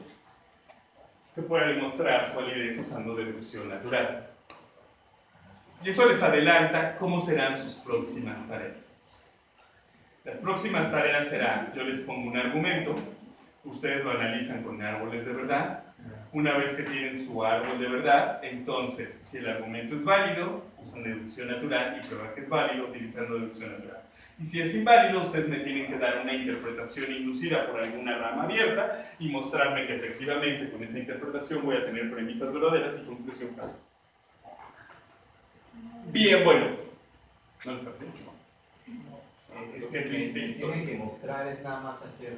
se puede demostrar su validez usando deducción natural. Y eso les adelanta cómo serán sus próximas tareas. Las próximas tareas serán, yo les pongo un argumento, ustedes lo analizan con árboles de verdad. Una vez que tienen su árbol de verdad, entonces, si el argumento es válido, usan deducción natural y prueban que es válido utilizando deducción natural. Y si es inválido, ustedes me tienen que dar una interpretación inducida por alguna rama abierta y mostrarme que efectivamente con esa interpretación voy a tener premisas verdaderas y conclusión falsa. Bien, bueno. ¿No les parece? Qué triste historia. Tienen que mostrar, es nada más hacer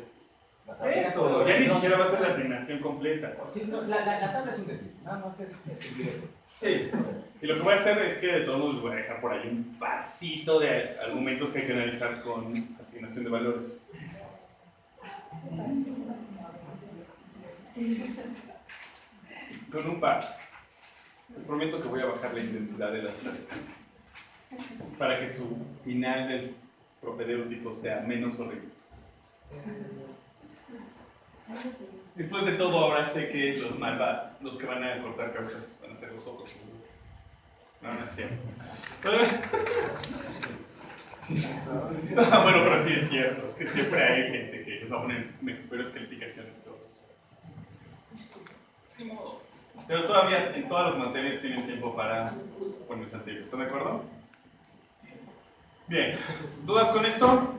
la Esto, ya ni siquiera va a ser la asignación completa. Sí, no, la tabla es un desvío, nada más es escribir eso. Sí, y lo que voy a hacer es que de todos modos les voy a dejar por ahí un parcito de argumentos que hay que analizar con asignación de valores. Con un par. Les prometo que voy a bajar la intensidad de las pláticas para que su final del propedéutico sea menos horrible. Después de todo, ahora sé que los malvados, los que van a cortar cabezas, van a ser los otros. No, no es cierto. Bueno, pero sí es cierto. Es que siempre hay gente que les va a poner mejores calificaciones que otros. Ni modo. Pero todavía en todas las materias tienen tiempo para ponerse al tiro. ¿Están de acuerdo? Bien. ¿Dudas con esto?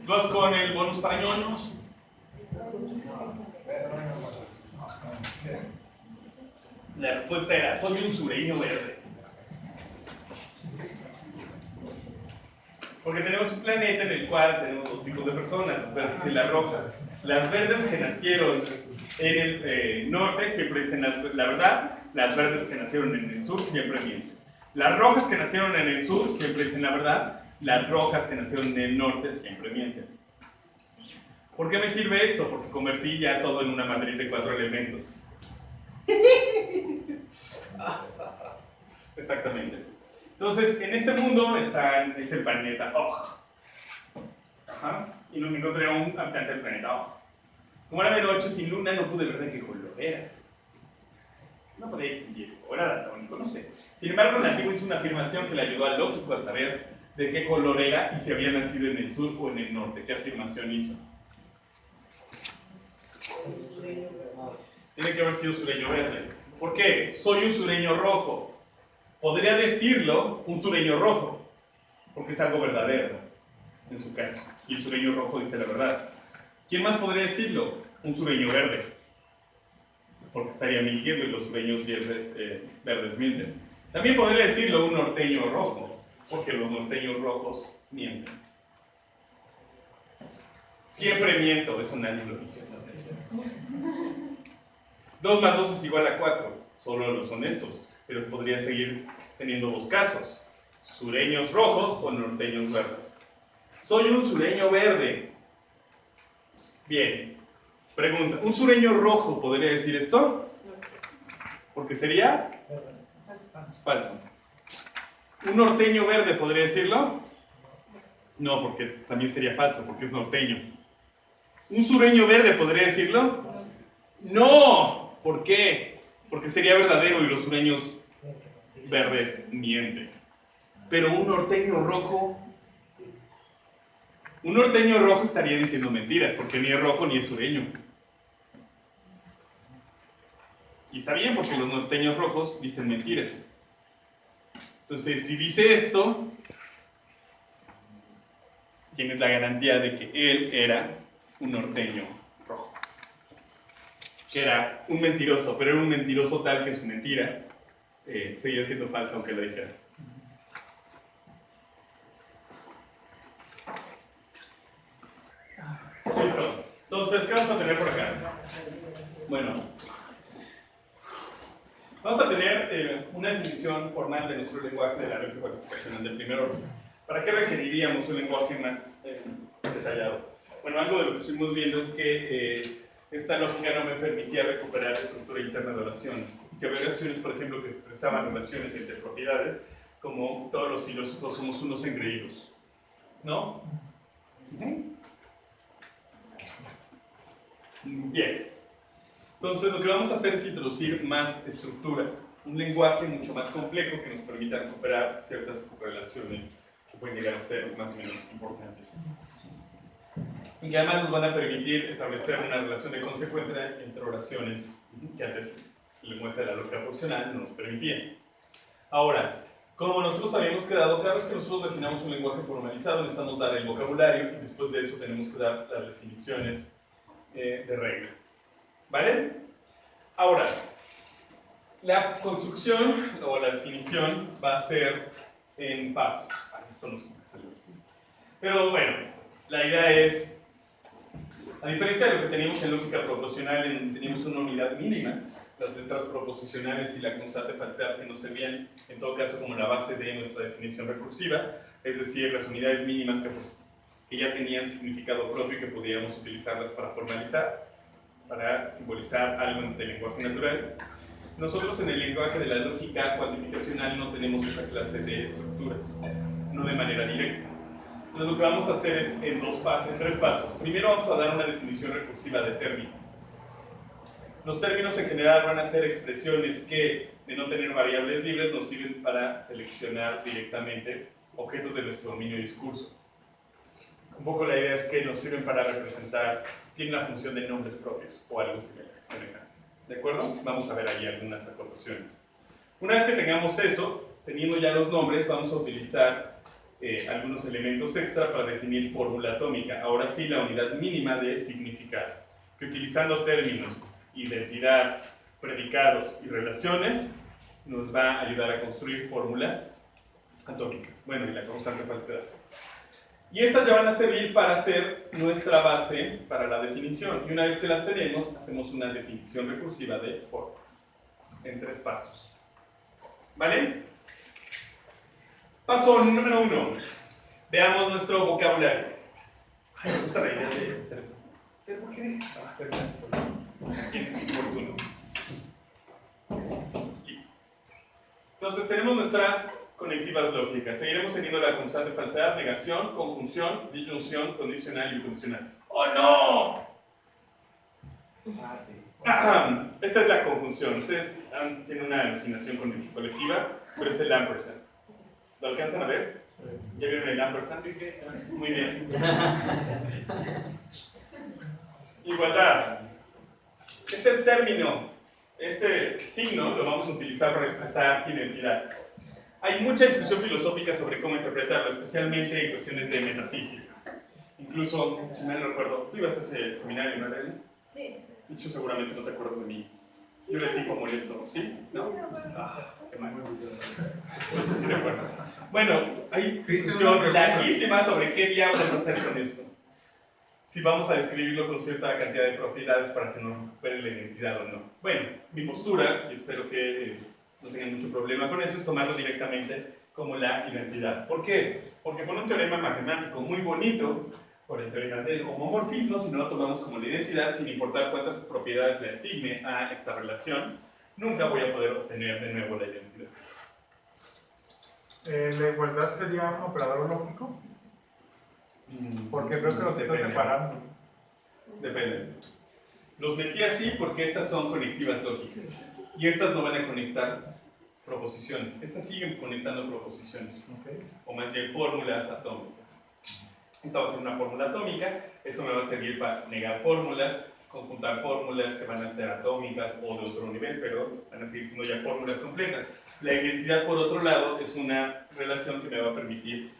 ¿Dudas con el bonus para ñoños? La respuesta era, soy un sureño verde. Porque tenemos un planeta en el cual tenemos dos tipos de personas, las verdes y las rojas. Las verdes que nacieron en el norte siempre dicen la verdad, las verdes que nacieron en el sur siempre mienten. Las rojas que nacieron en el sur siempre dicen la verdad, las rojas que nacieron en el norte siempre mienten. ¿Por qué me sirve esto? Porque convertí ya todo en una matriz de 4 elementos. Exactamente. Entonces, en este mundo es el planeta Og. Ajá. Y me encontré un habitante del planeta Og. Como era de noche sin luna, no pude ver de qué color era. No podía distinguir, o era daltónico, no sé. Sin embargo, el nativo hizo una afirmación que le ayudó al lógico a saber de qué color era y si había nacido en el sur o en el norte. ¿Qué afirmación hizo? Tiene que haber sido sureño verde. ¿Por qué? Soy un sureño rojo. Podría decirlo un sureño rojo, porque es algo verdadero, en su caso. Y el sureño rojo dice la verdad. ¿Quién más podría decirlo? Un sureño verde, porque estaría mintiendo y los sureños verdes mienten. También podría decirlo un norteño rojo, porque los norteños rojos mienten. Siempre miento, eso nadie lo dice. 2 más 2 es igual a 4, solo los honestos, pero podría seguir teniendo dos casos, sureños rojos o norteños verdes. Soy un sureño verde. Bien, pregunta, ¿un sureño rojo podría decir esto? Porque sería falso. ¿Un norteño verde podría decirlo? No, porque también sería falso, porque es norteño. ¿Un sureño verde podría decirlo? No, ¿por qué? Porque sería verdadero y los sureños verdes mienten. Pero un norteño rojo estaría diciendo mentiras, porque ni es rojo ni es sureño. Y está bien porque los norteños rojos dicen mentiras. Entonces, si dice esto, tienes la garantía de que él era un norteño rojo. Que era un mentiroso, pero era un mentiroso tal que su mentira seguía siendo falsa aunque lo dijera. Listo. Entonces, ¿qué vamos a tener por acá? Bueno, vamos a tener una definición formal de nuestro lenguaje de la lógica cuantificacional del primer orden. ¿Para qué requeriríamos un lenguaje más detallado? Bueno, algo de lo que estuvimos viendo es que esta lógica no me permitía recuperar la estructura interna de oraciones. Que había oraciones, por ejemplo, que expresaban relaciones entre propiedades, como todos los filósofos somos unos engreídos. ¿No? Bien. Entonces, lo que vamos a hacer es introducir más estructura, un lenguaje mucho más complejo que nos permita recuperar ciertas relaciones que pueden llegar a ser más o menos importantes. Y que además nos van a permitir establecer una relación de consecuencia entre oraciones que antes el lenguaje de la lógica posicional no nos permitía. Ahora, como nosotros habíamos quedado, cada vez que nosotros definamos un lenguaje formalizado necesitamos dar el vocabulario y después de eso tenemos que dar las definiciones de regla. ¿Vale? Ahora, la construcción o la definición va a ser en pasos. Esto no sé cómo hacerlo así. Pero bueno, la idea es, a diferencia de lo que teníamos en lógica proporcional, teníamos una unidad mínima, las letras proposicionales y la constante falsedad que nos servían en todo caso como la base de nuestra definición recursiva, es decir, las unidades mínimas que ya tenían significado propio y que podíamos utilizarlas para formalizar, para simbolizar algo del lenguaje natural. Nosotros en el lenguaje de la lógica cuantificacional no tenemos esa clase de estructuras, no de manera directa. Entonces lo que vamos a hacer es en tres pasos. Primero vamos a dar una definición recursiva de término. Los términos en general van a ser expresiones que, de no tener variables libres, nos sirven para seleccionar directamente objetos de nuestro dominio de discurso. Un poco la idea es que nos sirven para representar, tienen la función de nombres propios o algo semejante. ¿De acuerdo? Vamos a ver ahí algunas acotaciones. Una vez que tengamos eso, teniendo ya los nombres, vamos a utilizar algunos elementos extra para definir fórmula atómica. Ahora sí, la unidad mínima de significado, que utilizando términos, identidad, predicados y relaciones, nos va a ayudar a construir fórmulas atómicas. Bueno, y la constante falsedad. Y estas ya van a servir para hacer nuestra base para la definición. Y una vez que las tenemos, hacemos una definición recursiva de fórmula en 3 pasos. ¿Vale? Paso número 1. Veamos nuestro vocabulario. Ay, me gusta la idea de hacer esto. ¿Pero por qué dejas hacer esto? Oportuno. Listo. Entonces tenemos nuestras conectivas lógicas. Seguiremos teniendo la constante falsedad, negación, conjunción, disyunción, condicional y incondicional. ¡Oh, no! Ah, sí. Esta es la conjunción. Ustedes tienen una alucinación colectiva, pero es el ampersand. ¿Lo alcanzan a ver? ¿Ya vieron el ampersand? Muy bien. Igualdad. Este término, este signo, lo vamos a utilizar para expresar identidad. Hay mucha discusión filosófica sobre cómo interpretarlo, especialmente en cuestiones de metafísica. Incluso, si mal no recuerdo, tú ibas a ese seminario, ¿no, Adriana? Sí. Dicho, seguramente no te acuerdas de mí. Yo era el tipo molesto, ¿sí? ¿No? Qué mal. No sé si te acuerdas. Bueno, hay discusión larguísima sobre qué diablos hacer con esto. Si vamos a describirlo con cierta cantidad de propiedades para que nos recupere la identidad o no. Bueno, mi postura, y espero que no tengan mucho problema con eso, es tomarlo directamente como la identidad. ¿Por qué? Porque por un teorema matemático muy bonito, por el teorema del homomorfismo, si no lo tomamos como la identidad, sin importar cuántas propiedades le asigne a esta relación, nunca voy a poder obtener de nuevo la identidad. ¿La igualdad sería un operador lógico? Porque creo que los está separando. Depende. Los metí así porque estas son conectivas lógicas. Y estas no van a conectar proposiciones. Estas siguen conectando proposiciones. Okay. O más bien fórmulas atómicas. Esta va a ser una fórmula atómica. Esto me va a servir para negar fórmulas conjuntar fórmulas que van a ser atómicas o de otro nivel, pero van a seguir siendo ya fórmulas completas. La identidad, por otro lado, es una relación que me va a permitir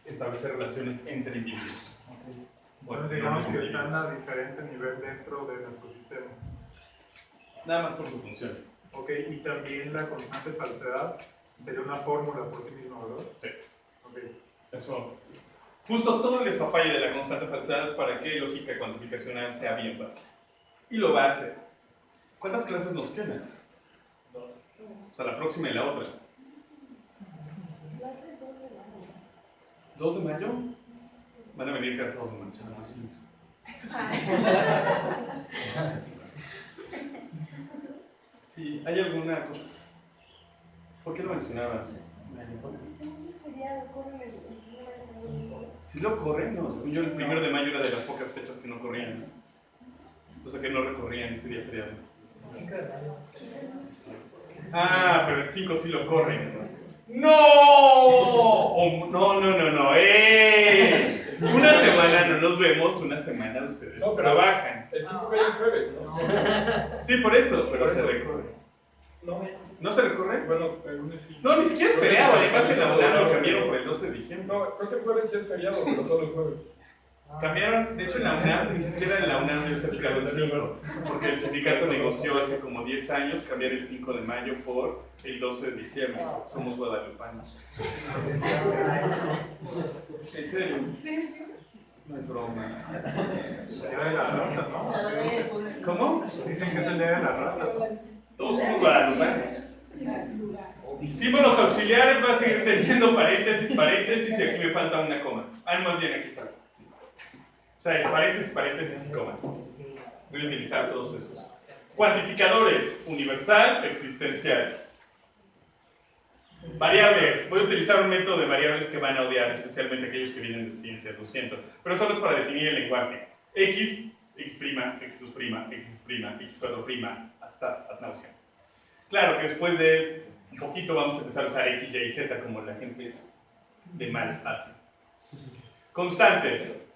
establecer relaciones entre individuos. Bueno, digamos que están a diferente nivel dentro de nuestro sistema. Nada más por su función. Ok, y también la constante falsedad sería una fórmula por sí misma, ¿verdad? Sí. Ok. Eso. Justo todo el despapalle de la constante falsedad es para que lógica cuantificacional sea bien fácil. Y lo va a hacer. ¿Cuántas clases nos quedan? O sea, la próxima y la otra. ¿2 de mayo? Van a venir casi 2 de mayo, no lo siento. Sí, ¿hay alguna cosa? ¿Por qué lo mencionabas? ¿Sí lo corren? No, según yo el 1 de mayo era de las pocas fechas que no corrían, ¿no? O sea, que no recorrían ese día feriado. 5 de mayo. Ah, pero el 5 sí lo corren, ¿no? ¡No! No. Una semana no nos vemos, una semana ustedes No, pero trabajan. El 5 cae el jueves, ¿no? Sí, por eso, pero se recorre. No, ¿No se recorre? bueno, el lunes sí. No, ni siquiera es feriado, además en la UNAM lo cambiaron por el 12 de diciembre. No, creo que el jueves sí es feriado, pero solo el jueves. Cambiaron, de hecho en la UNAM, ni siquiera en la UNAM debe ser feriado el 5, porque el sindicato negoció hace como 10 años cambiar el 5 de mayo por el 12 de diciembre. Somos guadalupanos. ¿En serio? No es broma. El día de la raza, ¿no? ¿Cómo? Dicen que es el día de la raza. Todos somos guadalupanos. Símbolos auxiliares va a seguir teniendo paréntesis, y aquí me falta una coma. Ah, no, más bien aquí está. Sí. O sea, es paréntesis y coma. Voy a utilizar todos esos. Cuantificadores, universal, existencial. Variables, voy a utilizar un método de variables que van a odiar, especialmente aquellos que vienen de ciencias, lo siento. Pero solo es para definir el lenguaje. X, X', X2', X', X4', hasta ad nauseam. Claro que después de un poquito vamos a empezar a usar X, Y y Z como la gente de mal hace. Constantes.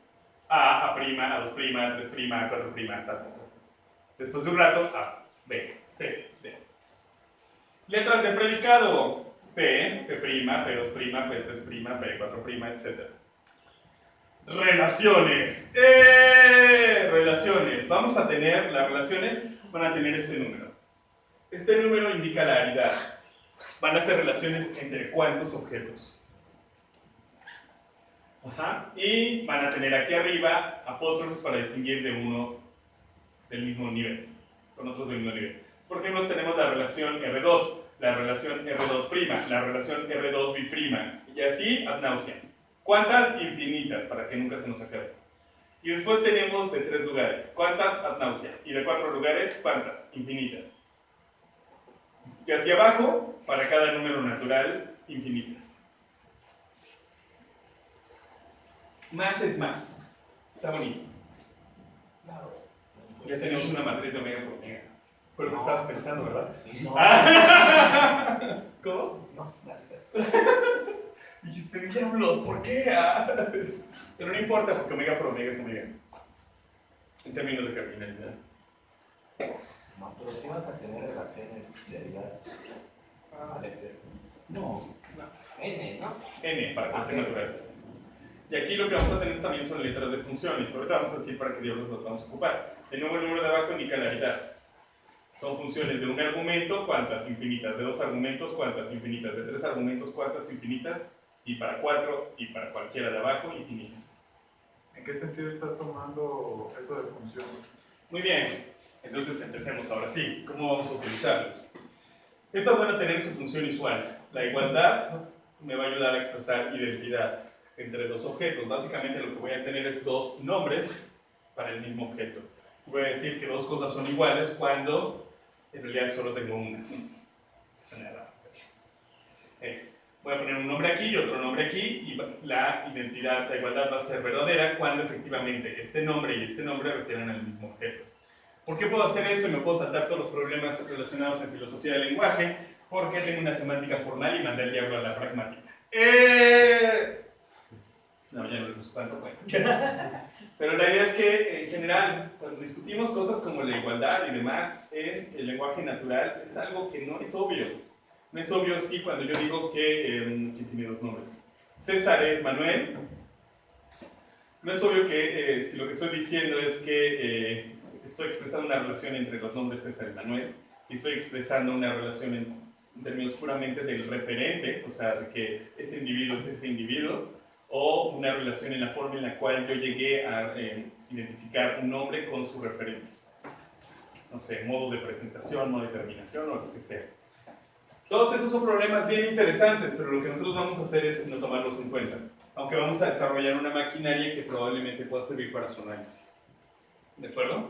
A', A', A2', A3', A4', tal. Después de un rato, A, B, C, D. Letras de predicado. P, P', P2', P3', P4', etc. Relaciones. Relaciones. Vamos a tener, las relaciones van a tener este número. Este número indica la aridad. Van a ser relaciones entre cuántos objetos. Ajá. Y van a tener aquí arriba apóstrofes para distinguir de uno del mismo nivel, con otros del mismo nivel. Por ejemplo, tenemos la relación R2, la relación R2', la relación R2', y así ad nauseam. ¿Cuántas? Infinitas, para que nunca se nos acabe. Y después tenemos de 3 lugares. ¿Cuántas? Ad nauseam. Y de 4 lugares, ¿cuántas? Infinitas. Y hacia abajo, para cada número natural, infinitas. Más es más. Está bonito. Ya tenemos una matriz de omega por omega. Fue lo que estabas pensando, ¿verdad? Sí, no. ¿Cómo? No, dale. Dijiste, diablos, ¿por qué? Pero no importa, porque omega por omega es omega. En términos de cardinalidad. No, pero sí vas a tener relaciones de aridad al exterior. No. N, ¿no? N, para cualquier natural. Y aquí lo que vamos a tener también son letras de funciones. Ahorita vamos a decir para qué diablos los vamos a ocupar. De nuevo, el número de abajo indica la aridad. Son funciones de un argumento, ¿cuántas? Infinitas. De 2 argumentos, ¿cuántas? Infinitas. De 3 argumentos, ¿cuántas? Infinitas. Y para 4, y para cualquiera de abajo, infinitas. ¿En qué sentido estás tomando eso de función? Muy bien. Entonces empecemos ahora sí. ¿Cómo vamos a utilizarlos? Estas van a tener su función usual. La igualdad me va a ayudar a expresar identidad entre dos objetos. Básicamente lo que voy a tener es 2 nombres para el mismo objeto. Voy a decir que 2 cosas son iguales cuando en realidad solo tengo una. Suena raro. Voy a poner un nombre aquí y otro nombre aquí, y la identidad, la igualdad va a ser verdadera cuando efectivamente este nombre y este nombre refieren al mismo objeto. ¿Por qué puedo hacer esto y me puedo saltar todos los problemas relacionados en filosofía del lenguaje? Porque tengo una semántica formal y mandé el diablo a la pragmática. No, ya no les gusta tanto, bueno. Pero la idea es que, en general, cuando discutimos cosas como la igualdad y demás en el lenguaje natural, es algo que no es obvio. No es obvio, sí, cuando yo digo que... ¿quién tiene dos nombres? César es Manuel. No es obvio que si lo que estoy diciendo es que estoy expresando una relación entre los nombres César y Manuel, si estoy expresando una relación en términos puramente del referente, o sea, de que ese individuo es ese individuo, o una relación en la forma en la cual yo llegué a identificar un nombre con su referente. No sé, modo de presentación, modo de terminación o lo que sea. Todos esos son problemas bien interesantes, pero lo que nosotros vamos a hacer es no tomarlos en cuenta, aunque vamos a desarrollar una maquinaria que probablemente pueda servir para su análisis. ¿De acuerdo?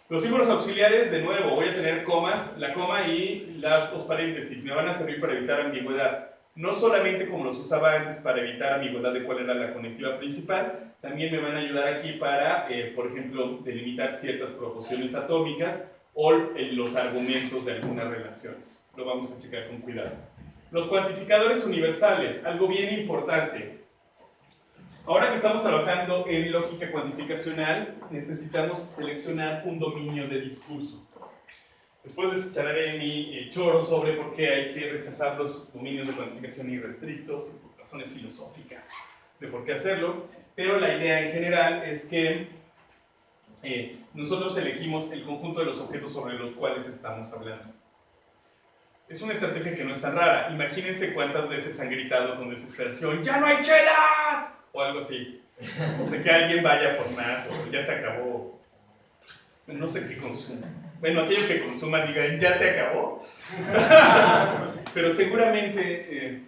Los símbolos auxiliares, de nuevo, voy a tener comas, la coma y los paréntesis, me van a servir para evitar ambigüedad. No solamente como los usaba antes para evitar ambigüedad de cuál era la conectiva principal, también me van a ayudar aquí para, por ejemplo, delimitar ciertas proporciones atómicas o los argumentos de algunas relaciones. Lo vamos a checar con cuidado. Los cuantificadores universales, algo bien importante. Ahora que estamos trabajando en lógica cuantificacional, necesitamos seleccionar un dominio de discurso. Después les echaré mi choro sobre por qué hay que rechazar los dominios de cuantificación irrestrictos, por razones filosóficas de por qué hacerlo, pero la idea en general es que nosotros elegimos el conjunto de los objetos sobre los cuales estamos hablando. Es una estrategia que no es tan rara. Imagínense cuántas veces han gritado con desesperación, ¡ya no hay chelas! O algo así. De que alguien vaya por más, o ya se acabó. No sé qué consuma. Bueno, aquellos que consuman digan, ya se acabó. Pero seguramente,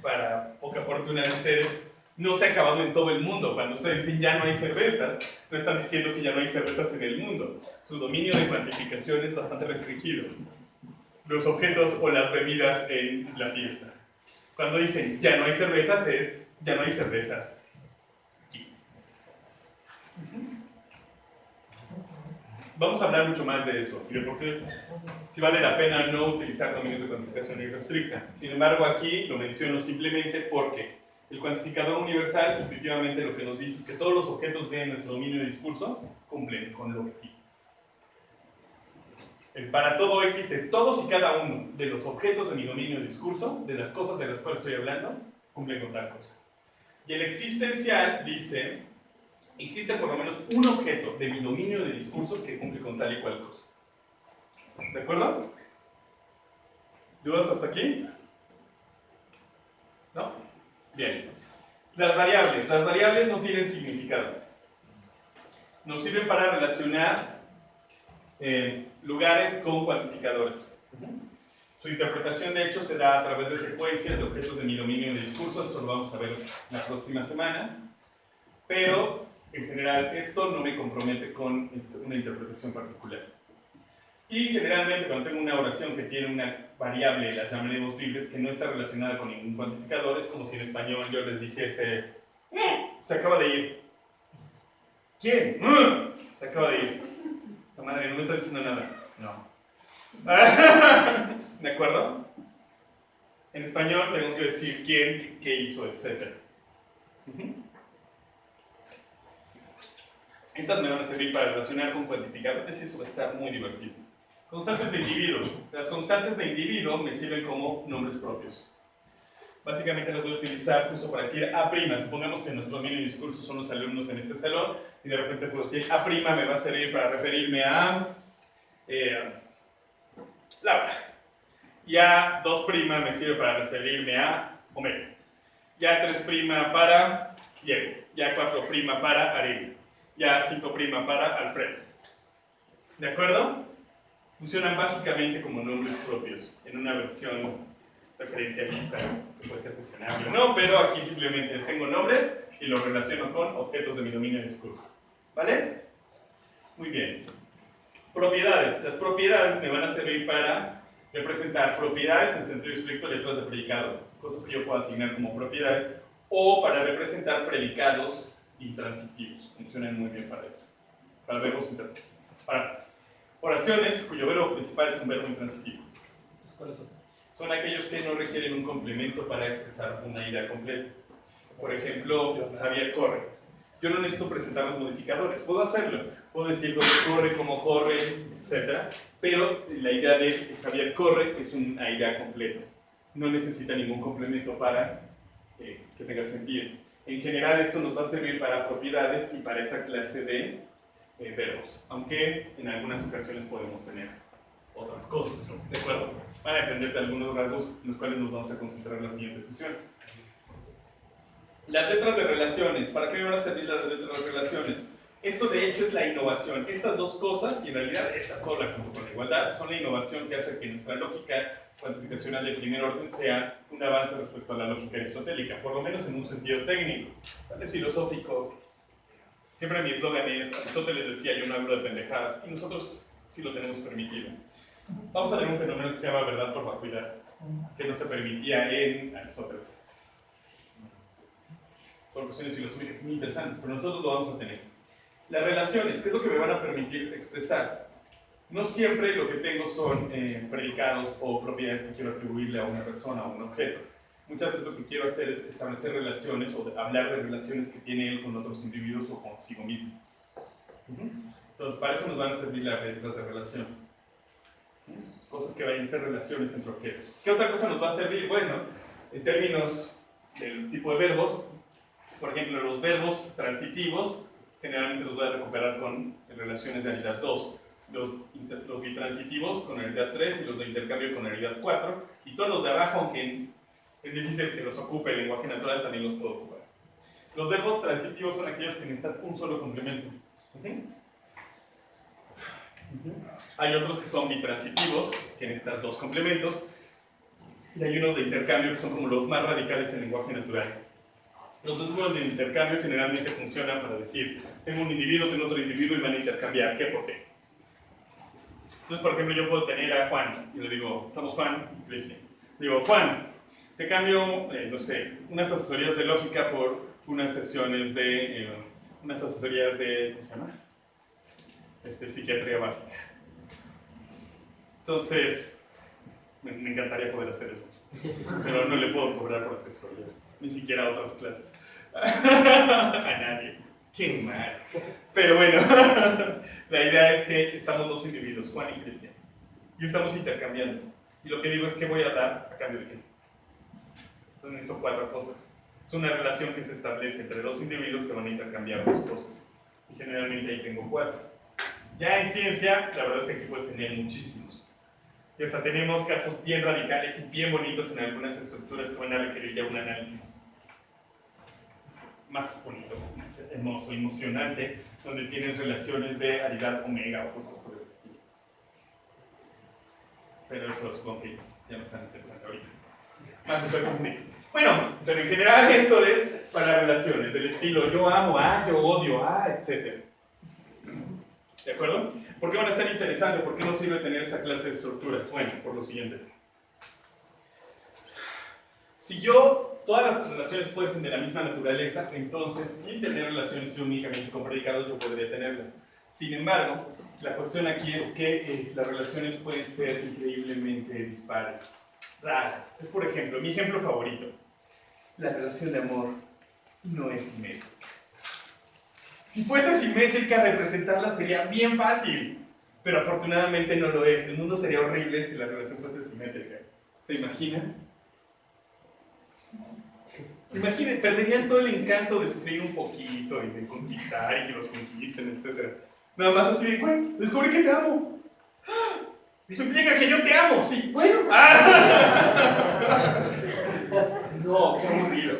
para poca fortuna de ustedes, no se ha acabado en todo el mundo. Cuando ustedes dicen ya no hay cervezas, no están diciendo que ya no hay cervezas en el mundo. Su dominio de cuantificación es bastante restringido. Los objetos o las bebidas en la fiesta. Cuando dicen ya no hay cervezas, es ya no hay cervezas aquí. Vamos a hablar mucho más de eso y de por qué si vale la pena no utilizar dominios de cuantificación irrestricta. Sin embargo, aquí lo menciono simplemente porque el cuantificador universal efectivamente lo que nos dice es que todos los objetos de nuestro dominio de discurso cumplen con lo que sí. El para todo X es todos y cada uno de los objetos de mi dominio de discurso, de las cosas de las cuales estoy hablando, cumplen con tal cosa. Y el existencial dice, existe por lo menos un objeto de mi dominio de discurso que cumple con tal y cual cosa. ¿De acuerdo? ¿Dudas hasta aquí? ¿No? Bien. Las variables no tienen significado. Nos sirven para relacionar lugares con cuantificadores. Su interpretación, de hecho, se da a través de secuencias de objetos de mi dominio de discurso. Esto lo vamos a ver la próxima semana. Pero, en general, esto no me compromete con una interpretación particular. Y, generalmente, cuando tengo una oración que tiene una variable, las llamaremos libres, que no está relacionada con ningún cuantificador, es como si en español yo les dijese, se acaba de ir. ¿Quién? Se acaba de ir. La madre no me está diciendo nada. No. ¿De acuerdo? En español tengo que decir quién, qué hizo, etc. Estas me van a servir para relacionar con cuantificadores y eso va a estar muy divertido. Constantes de individuo. Las constantes de individuo me sirven como nombres propios. Básicamente las voy a utilizar justo para decir A'. Supongamos que nuestro dominio de discurso son los alumnos en este salón y de repente puedo decir A' me va a servir para referirme a Laura. Y A2' me sirve para referirme a Homero. Y A3' para Diego. Y A4' para Ariel. Y A5' para Alfredo. ¿De acuerdo? Funcionan básicamente como nombres propios en una versión referencialista que puede ser cuestionable o no, pero aquí simplemente tengo nombres y los relaciono con objetos de mi dominio de discurso. ¿Vale? Muy bien. Propiedades. Las propiedades me van a servir para representar propiedades en sentido estricto, letras de predicado, cosas que yo puedo asignar como propiedades, o para representar predicados intransitivos. Funcionan muy bien para eso. Para verbos intransitivos. Para oraciones cuyo verbo principal es un verbo intransitivo. ¿Cuáles son? Son aquellos que no requieren un complemento para expresar una idea completa. Por ejemplo, Javier corre. Yo no necesito presentar los modificadores, puedo hacerlo. Puedo decir dónde corre, cómo corre, etc. Pero la idea de Javier corre es una idea completa. No necesita ningún complemento para que tenga sentido. En general esto nos va a servir para propiedades y para esa clase de verbos, aunque en algunas ocasiones podemos tener otras cosas, ¿de acuerdo? Van a depender de algunos rasgos en los cuales nos vamos a concentrar en las siguientes sesiones. Las letras de relaciones, ¿para qué me van a servir las letras de relaciones? Esto de hecho es la innovación. Estas dos cosas, y en realidad esta sola junto con la igualdad, son la innovación que hace que nuestra lógica cuantificacional de primer orden sea un avance respecto a la lógica aristotélica, por lo menos en un sentido técnico. Tal vez filosófico. Siempre mi eslogan es, Aristóteles decía, yo no hablo de pendejadas, y nosotros sí lo tenemos permitido. Vamos a tener un fenómeno que se llama verdad por vacuidad, que no se permitía en Aristóteles. Por cuestiones filosóficas muy interesantes, pero nosotros lo vamos a tener. Las relaciones, ¿qué es lo que me van a permitir expresar? No siempre lo que tengo son predicados o propiedades que quiero atribuirle a una persona o a un objeto. Muchas veces lo que quiero hacer es establecer relaciones o hablar de relaciones que tiene él con otros individuos o consigo mismo. Entonces, para eso nos van a servir las letras de relación. Cosas que vayan a ser relaciones entre objetos. ¿Qué otra cosa nos va a servir? Bueno, en términos del tipo de verbos, por ejemplo, los verbos transitivos generalmente los voy a recuperar con relaciones de aridad 2. Los bitransitivos con aridad 3 y los de intercambio con aridad 4. Y todos los de abajo, aunque es difícil que los ocupe el lenguaje natural, también los puedo ocupar. Los verbos transitivos son aquellos que necesitas un solo complemento. Hay otros que son bitransitivos, que necesitas dos complementos. Y hay unos de intercambio que son como los más radicales en el lenguaje natural. Los verbos de intercambio generalmente funcionan para decir, tengo un individuo, tengo otro individuo y van a intercambiar. ¿Qué por qué? Entonces, por ejemplo, yo puedo tener a Juan y le digo, estamos Juan y Cristian. Digo, Juan, te cambio, no sé, unas asesorías de lógica por unas sesiones de, ¿cómo se llama? Psiquiatría básica. Entonces, me encantaría poder hacer eso, pero no le puedo cobrar por asesorías, ni siquiera a otras clases. A nadie. Qué mal. Pero bueno, la idea es que estamos dos individuos, Juan y Cristian, y estamos intercambiando. Y lo que digo es que voy a dar a cambio de qué. Entonces necesito cuatro cosas. Es una relación que se establece entre dos individuos que van a intercambiar dos cosas. Y generalmente ahí tengo cuatro. Ya en ciencia, la verdad es que aquí puedes tener muchísimos. Y hasta tenemos casos bien radicales y bien bonitos en algunas estructuras que van a requerir ya un análisis más bonito, más hermoso, emocionante, donde tienes relaciones de aridad omega o cosas por el estilo. Pero eso supongo que ya no es tan interesante ahorita. Más me puede confundir. Bueno, pero en general esto es para relaciones del estilo yo amo a, yo odio a, etc. ¿De acuerdo? ¿Por qué van a estar interesantes? ¿Por qué nos sirve tener esta clase de estructuras? Bueno, por lo siguiente. Si todas las relaciones fuesen de la misma naturaleza, entonces, sin tener relaciones únicamente con predicados, yo podría tenerlas. Sin embargo, la cuestión aquí es que las relaciones pueden ser increíblemente dispares, raras. Es, por ejemplo, mi ejemplo favorito. La relación de amor no es simétrica. Si fuese simétrica, representarla sería bien fácil, pero afortunadamente no lo es. El mundo sería horrible si la relación fuese simétrica. ¿Se imaginan? Imaginen, perderían todo el encanto de sufrir un poquito y de conquistar y que los conquisten, etc. Nada más así de, güey, descubrí que te amo. Eso implica que yo te amo, sí. Bueno. No, qué aburrido.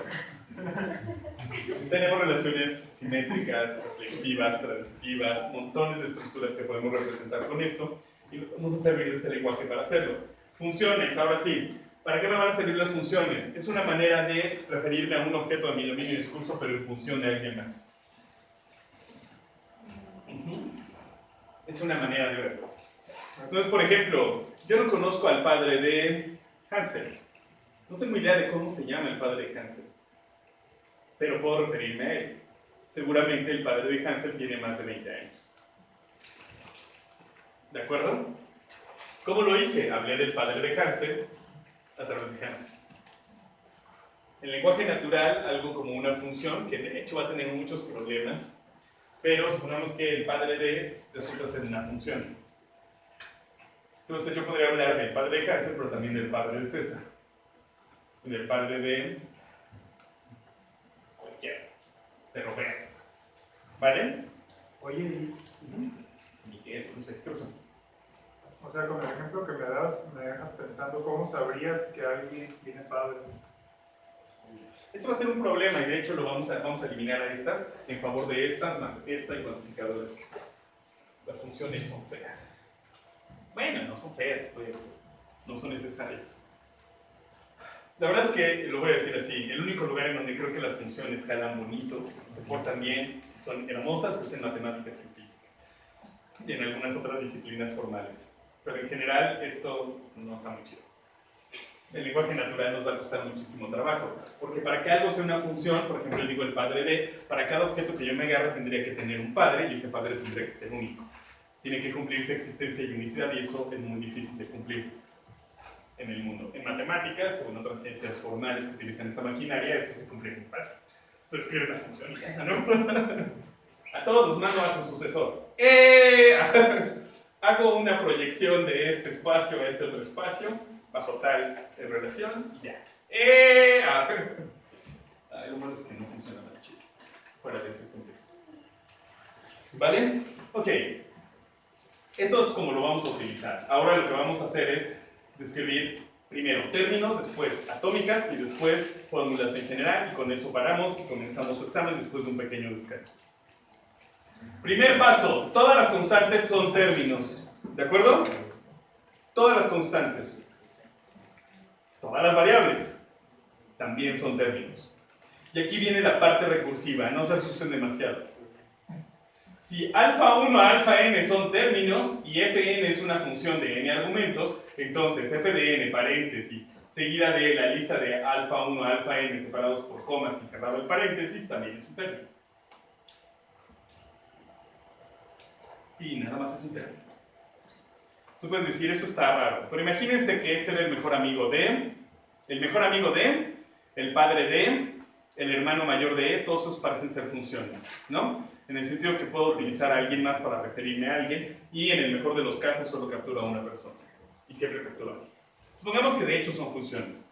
Tenemos relaciones simétricas, reflexivas, transitivas, montones de estructuras que podemos representar con esto y vamos a servir de ese lenguaje para hacerlo. Funciones, ahora sí. ¿Para qué me van a servir las funciones? Es una manera de referirme a un objeto de mi dominio y discurso, pero en función de alguien más. Es una manera de verlo. Entonces, por ejemplo, yo no conozco al padre de Hansel. No tengo idea de cómo se llama el padre de Hansel, pero puedo referirme a él. Seguramente el padre de Hansel tiene más de 20 años. ¿De acuerdo? ¿Cómo lo hice? Hablé del padre de Hansel a través de Hansel. En lenguaje natural, algo como una función, que de hecho va a tener muchos problemas, pero supongamos que el padre de resulta ser una función. Entonces yo podría hablar del padre de Hansel, pero también del padre de César. Y del padre de cualquiera, de Roberto. ¿Vale? Oye, Miguel, no sé, ¿qué cosa? o sea, con el ejemplo que me das, me dejas pensando cómo sabrías que alguien tiene padre. Eso va a ser un problema y de hecho lo vamos a eliminar a estas en favor de estas más esta y cuantificadores. Las funciones son feas. Bueno, no son feas, pero no son necesarias. La verdad es que, lo voy a decir así, el único lugar en donde creo que las funciones jalan bonito, se portan bien, son hermosas, es en matemáticas y en física. Y en algunas otras disciplinas formales. Pero en general esto no está muy chido. El lenguaje natural nos va a costar muchísimo trabajo, porque para que algo sea una función, por ejemplo, yo digo el padre de, para cada objeto que yo me agarre tendría que tener un padre y ese padre tendría que ser único. Tiene que cumplirse existencia y unicidad y eso es muy difícil de cumplir en el mundo. En matemáticas o en otras ciencias formales que utilizan esta maquinaria, esto se cumple muy fácil. Tú escribes la función y ya, ¿no? A todos los mando a su sucesor. Hago una proyección de este espacio a este otro espacio, bajo tal relación, y ya. Lo malo es que no funciona tan chido, fuera de ese contexto. ¿Vale? Ok. Eso es como lo vamos a utilizar. Ahora lo que vamos a hacer es describir primero términos, después atómicas y después fórmulas en general, y con eso paramos y comenzamos su examen después de un pequeño descanso. Primer paso, todas las constantes son términos, ¿de acuerdo? Todas las constantes. Todas las variables también son términos. Y aquí viene la parte recursiva, no se asusten demasiado. Si alfa 1 a alfa n son términos y fn es una función de n argumentos, entonces f de n, paréntesis, seguida de la lista de alfa 1 a alfa n separados por comas y cerrado el paréntesis, también es un término. Y nada más es un término. Se pueden decir, eso está raro, pero imagínense que ese era el mejor amigo de, el padre de, el hermano mayor de, todos esos parecen ser funciones, ¿no? En el sentido que puedo utilizar a alguien más para referirme a alguien, y en el mejor de los casos solo captura a una persona, y siempre captura a otra. Supongamos que de hecho son funciones.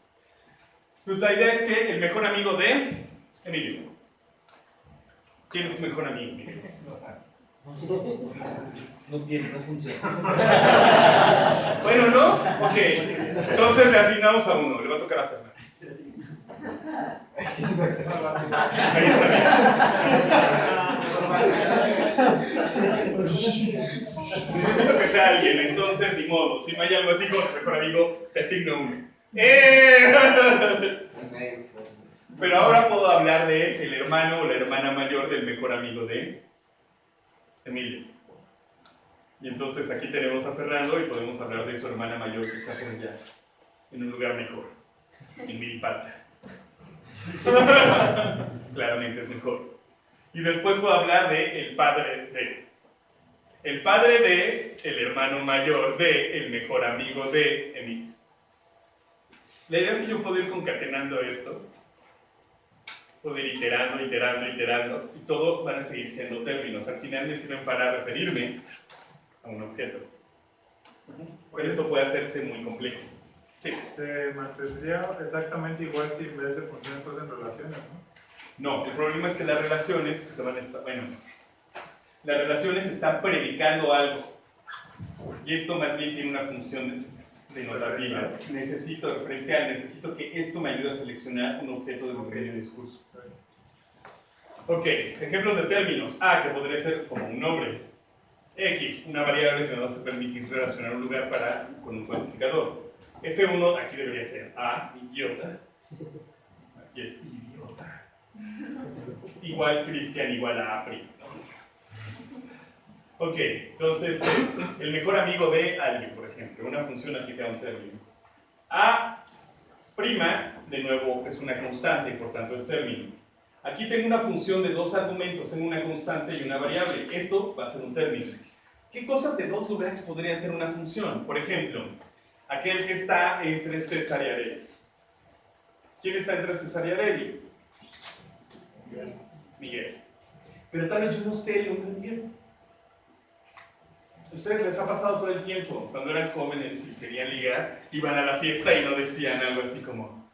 Entonces la idea es que el mejor amigo de Emilio. ¿Quién es tu mejor amigo, Emilio? No funciona. Bueno, ¿no? Ok. Entonces le asignamos a uno. Le va a tocar a Fernando. Ahí está bien. Necesito que sea alguien, entonces ni modo. Si no hay algo así como tu mejor amigo, te asigno uno. Pero ahora puedo hablar de el hermano o la hermana mayor del mejor amigo de Emilio. Y entonces aquí tenemos a Fernando y podemos hablar de su hermana mayor que está por allá, en un lugar mejor, en Milpalta. Claramente es mejor. Y después puedo hablar de el padre de. El padre de el hermano mayor de el mejor amigo de Emilio. La idea es que yo puedo ir concatenando esto, puedo ir iterando, y todo van a seguir siendo términos. Al final me sirven para referirme a un objeto. Pero esto puede hacerse muy complejo. Sí. Se mantendría exactamente igual si en vez de funciones fuesen relaciones, ¿no? No, el problema es que las relaciones que se van a estar, bueno, las relaciones están predicando algo. Y esto más bien tiene una función denotativa. Necesito referencial, necesito que esto me ayude a seleccionar un objeto de un pequeño discurso. Ok, ejemplos de términos. A, que podría ser como un nombre. X, una variable que me va a permitir relacionar un lugar con un cuantificador. F1, aquí debería ser A, idiota. Aquí es idiota. Igual Cristian, igual a A'. Ok, entonces es el mejor amigo de alguien, por ejemplo, una función aplicada a un término. A', de nuevo, es una constante y por tanto es término. Aquí tengo una función de dos argumentos, tengo una constante y una variable. Esto va a ser un término. ¿Qué cosas de dos lugares podrían ser una función? Por ejemplo, aquel que está entre César y Arely. ¿Quién está entre César y Areli? Miguel. Pero tal vez yo no sé el nombre de Miguel. ¿A ustedes les ha pasado todo el tiempo, cuando eran jóvenes y querían ligar, iban a la fiesta y no decían algo así como,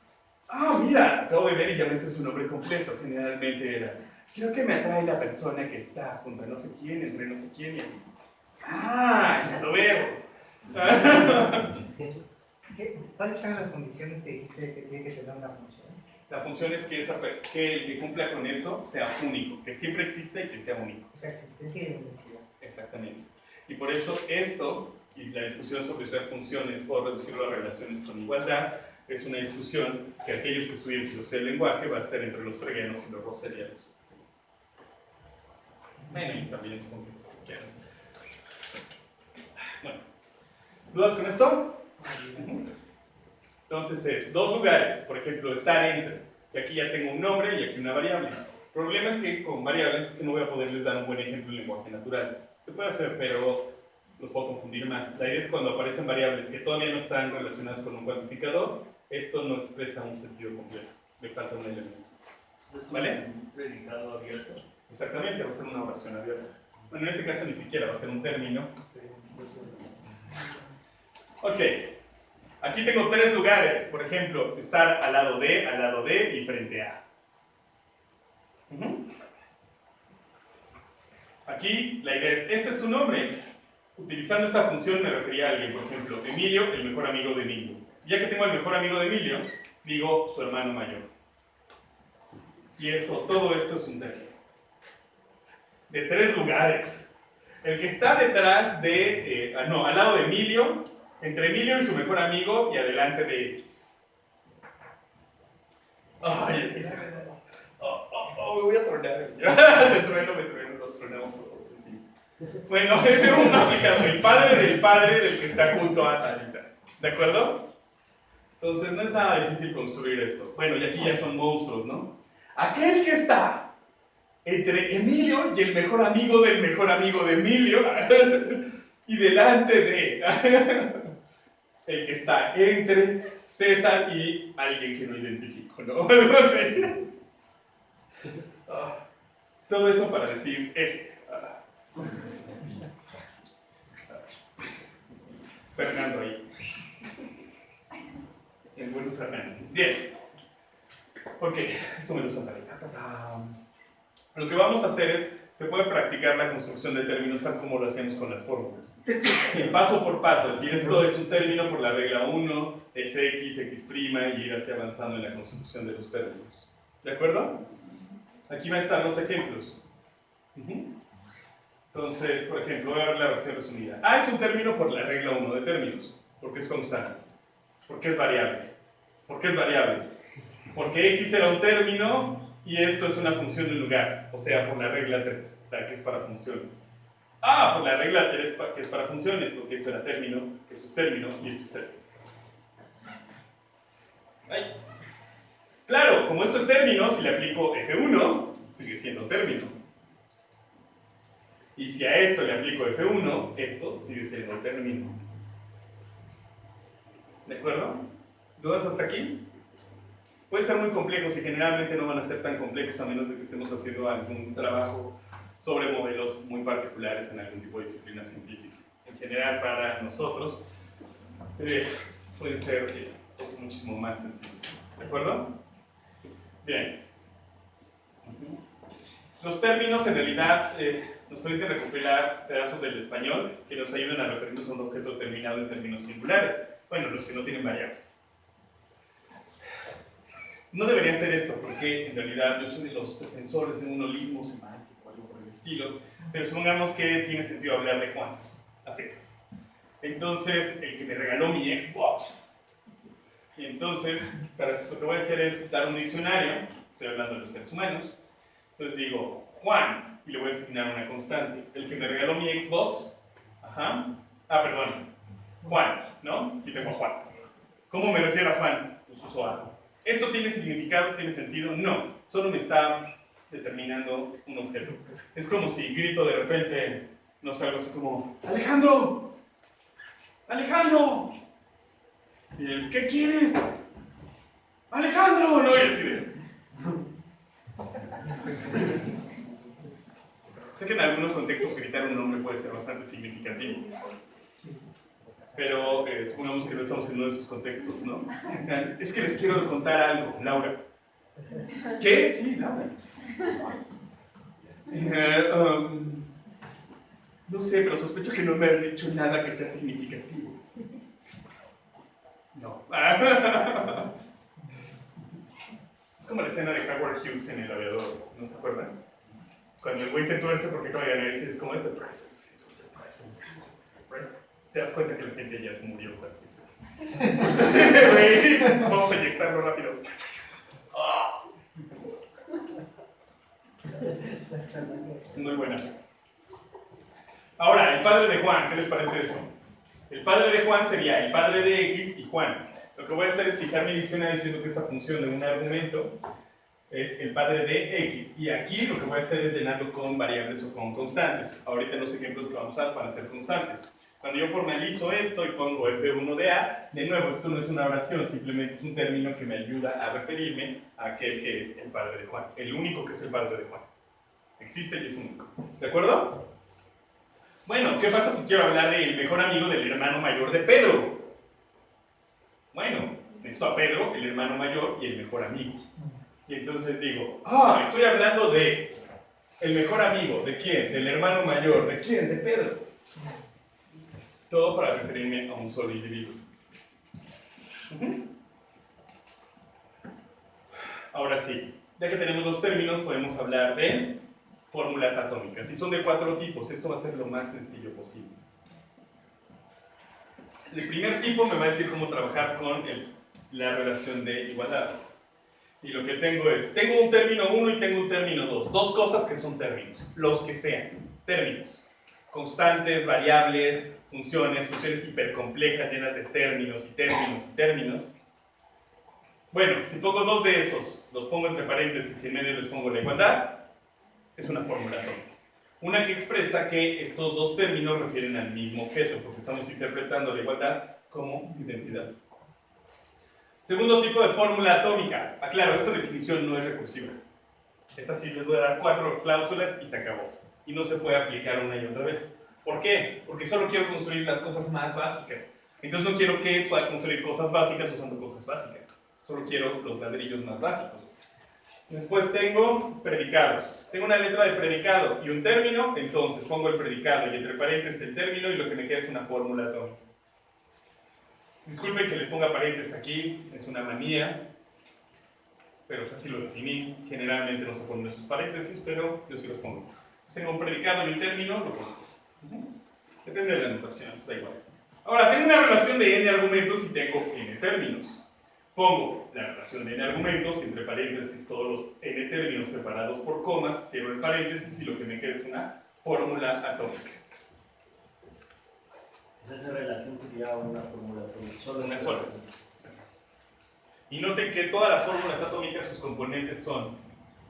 ah, mira, acabo de ver y ya me sé su nombre completo? Generalmente era, creo que me atrae la persona que está junto a no sé quién, entre no sé quién y así. Ah, ya lo veo. ¿Cuáles son las condiciones que dijiste que tiene que tener una función? La función es que el que cumpla con eso sea único, que siempre exista y que sea único. O sea, existencia y unicidad. Exactamente. Y por eso esto, y la discusión sobre usar funciones o reducirlo a relaciones con igualdad, es una discusión que aquellos que estudian filosofía del lenguaje va a ser entre los freguenos y los rosselianos. Bueno, y también supongo que los cristianos. Bueno, ¿dudas con esto? Entonces es dos lugares, por ejemplo, estar entre, y aquí ya tengo un nombre y aquí una variable. El problema es que con variables es que no voy a poderles dar un buen ejemplo en lenguaje natural. Se puede hacer, pero los puedo confundir más. La idea es cuando aparecen variables que todavía no están relacionadas con un cuantificador, esto no expresa un sentido completo, le falta un elemento. ¿Vale? ¿Un predicado abierto? Exactamente, va a ser una oración abierta. Bueno, en este caso ni siquiera va a ser un término. Ok, aquí tengo tres lugares, por ejemplo, estar al lado de y frente a. Aquí la idea es, este es su nombre. Utilizando esta función me refería a alguien, por ejemplo, Emilio, el mejor amigo de Emilio. Ya que tengo al mejor amigo de Emilio, digo su hermano mayor. Y todo esto es un término. De tres lugares. El que está detrás de, al lado de Emilio, entre Emilio y su mejor amigo y adelante de X. Ay, me voy a tronar. Me trueno, nos tronamos todos. En fin. Bueno, F1 aplica el padre del que está junto a Talita. ¿De acuerdo? Entonces no es nada difícil construir esto. Bueno, y aquí ya son monstruos, ¿no? Aquel que está entre Emilio y el mejor amigo del mejor amigo de Emilio y delante de el que está entre César y alguien que no identifico, ¿no? Todo eso para decir Fernando ahí. El buen Fernando. Bien. Ok, esto me lo saltaré. Lo que vamos a hacer es, se puede practicar la construcción de términos tal como lo hacíamos con las fórmulas. Y paso por paso, es decir, esto es un término por la regla 1, es x, x', y ir así avanzando en la construcción de los términos. ¿De acuerdo? Aquí van a estar los ejemplos. Entonces, por ejemplo, voy a ver la versión resumida. A es un término por la regla 1 de términos, porque es constante, porque es variable. ¿Por qué es variable? Porque x era un término y esto es una función de lugar, o sea, por la regla 3, la que es para funciones. Por la regla 3 que es para funciones, porque esto era término, esto es término y esto es término. ¡Ay! Claro, como esto es término, si le aplico F1, sigue siendo término. Y si a esto le aplico F1, esto sigue siendo término. ¿De acuerdo? ¿Dudas hasta aquí? Puede ser muy complejos y generalmente no van a ser tan complejos a menos de que estemos haciendo algún trabajo sobre modelos muy particulares en algún tipo de disciplina científica. En general, para nosotros, pueden ser cosas muchísimo más sencillas. ¿De acuerdo? Bien. Los términos en realidad nos permiten recopilar pedazos del español que nos ayudan a referirnos a un objeto determinado en términos singulares. Bueno, los que no tienen variables. No debería hacer esto porque en realidad yo soy de los defensores de un holismo semántico, algo por el estilo, pero supongamos que tiene sentido hablar de Juan, a secas. Entonces, el que me regaló mi Xbox. Y entonces, lo que voy a hacer es dar un diccionario, estoy hablando de los seres humanos, entonces digo Juan, y le voy a asignar una constante. El que me regaló mi Xbox, perdón, Juan, ¿no? Aquí tengo a Juan. ¿Cómo me refiero a Juan? Pues uso A. ¿Esto tiene significado? ¿Tiene sentido? No, solo me está determinando un objeto. Es como si grito de repente, no sé, algo así como ¡Alejandro! ¡Alejandro! Y él, ¿qué quieres? ¡Alejandro! No, y así de... Sé que en algunos contextos gritar un nombre puede ser bastante significativo. Pero supongamos que no estamos en uno de esos contextos, ¿no? Es que les quiero contar algo, Laura. ¿Qué? Sí, Laura. No sé, pero sospecho que no me has dicho nada que sea significativo. No. Es como la escena de Howard Hughes en El Aviador, ¿no se acuerdan? Cuando el güey se tuerce porque acaba de ganar y es como the present. Te das cuenta que la gente ya se murió cuando dices eso. Güey, vamos a inyectarlo rápido. Muy buena. Ahora, el padre de Juan, ¿qué les parece eso? El padre de Juan sería el padre de X y Juan. Lo que voy a hacer es fijar mi diccionario diciendo que esta función de un argumento es el padre de X. Y aquí lo que voy a hacer es llenarlo con variables o con constantes. Ahorita los ejemplos que vamos a usar van a ser constantes. Cuando yo formalizo esto y pongo F1 de A, de nuevo, esto no es una oración, simplemente es un término que me ayuda a referirme a aquel que es el padre de Juan. El único que es el padre de Juan. Existe y es único. ¿De acuerdo? Bueno, ¿qué pasa si quiero hablar del mejor amigo del hermano mayor de Pedro? Bueno, necesito a Pedro, el hermano mayor y el mejor amigo. Y entonces digo, estoy hablando de el mejor amigo. ¿De quién? Del hermano mayor. ¿De quién? De Pedro. Todo para referirme a un solo individuo. Ahora sí, ya que tenemos los términos, podemos hablar de fórmulas atómicas. Y son de 4 tipos. Esto va a ser lo más sencillo posible. El primer tipo me va a decir cómo trabajar con la relación de igualdad. Y lo que tengo es, tengo un término 1 y tengo un término 2. Dos cosas que son términos, los que sean, términos. Constantes, variables, funciones hipercomplejas llenas de términos y términos y términos. Bueno, si pongo 2 de esos, los pongo entre paréntesis y en medio les pongo la igualdad, es una fórmula atómica. Una que expresa que estos 2 términos refieren al mismo objeto, porque estamos interpretando la igualdad como identidad. Segundo tipo de fórmula atómica. Aclaro, esta definición no es recursiva. Esta sí les voy a dar 4 cláusulas y se acabó. Y no se puede aplicar una y otra vez. ¿Por qué? Porque solo quiero construir las cosas más básicas. Entonces no quiero que pueda construir cosas básicas usando cosas básicas. Solo quiero los ladrillos más básicos. Después tengo predicados. Tengo una letra de predicado y un término, entonces pongo el predicado y entre paréntesis el término y lo que me queda es una fórmula atómica. Disculpen que les ponga paréntesis aquí, es una manía, pero pues así lo definí. Generalmente no se ponen esos paréntesis, pero yo sí los pongo. Entonces, tengo un predicado y un término, lo pongo. Depende de la notación, pues da igual. Ahora, tengo una relación de n argumentos y tengo n términos. Pongo la relación de n argumentos, entre paréntesis todos los n términos separados por comas, cierro el paréntesis y lo que me queda es una fórmula atómica. Esa relación sería una fórmula atómica. Solo Una sola. Y noten que todas las fórmulas atómicas, sus componentes son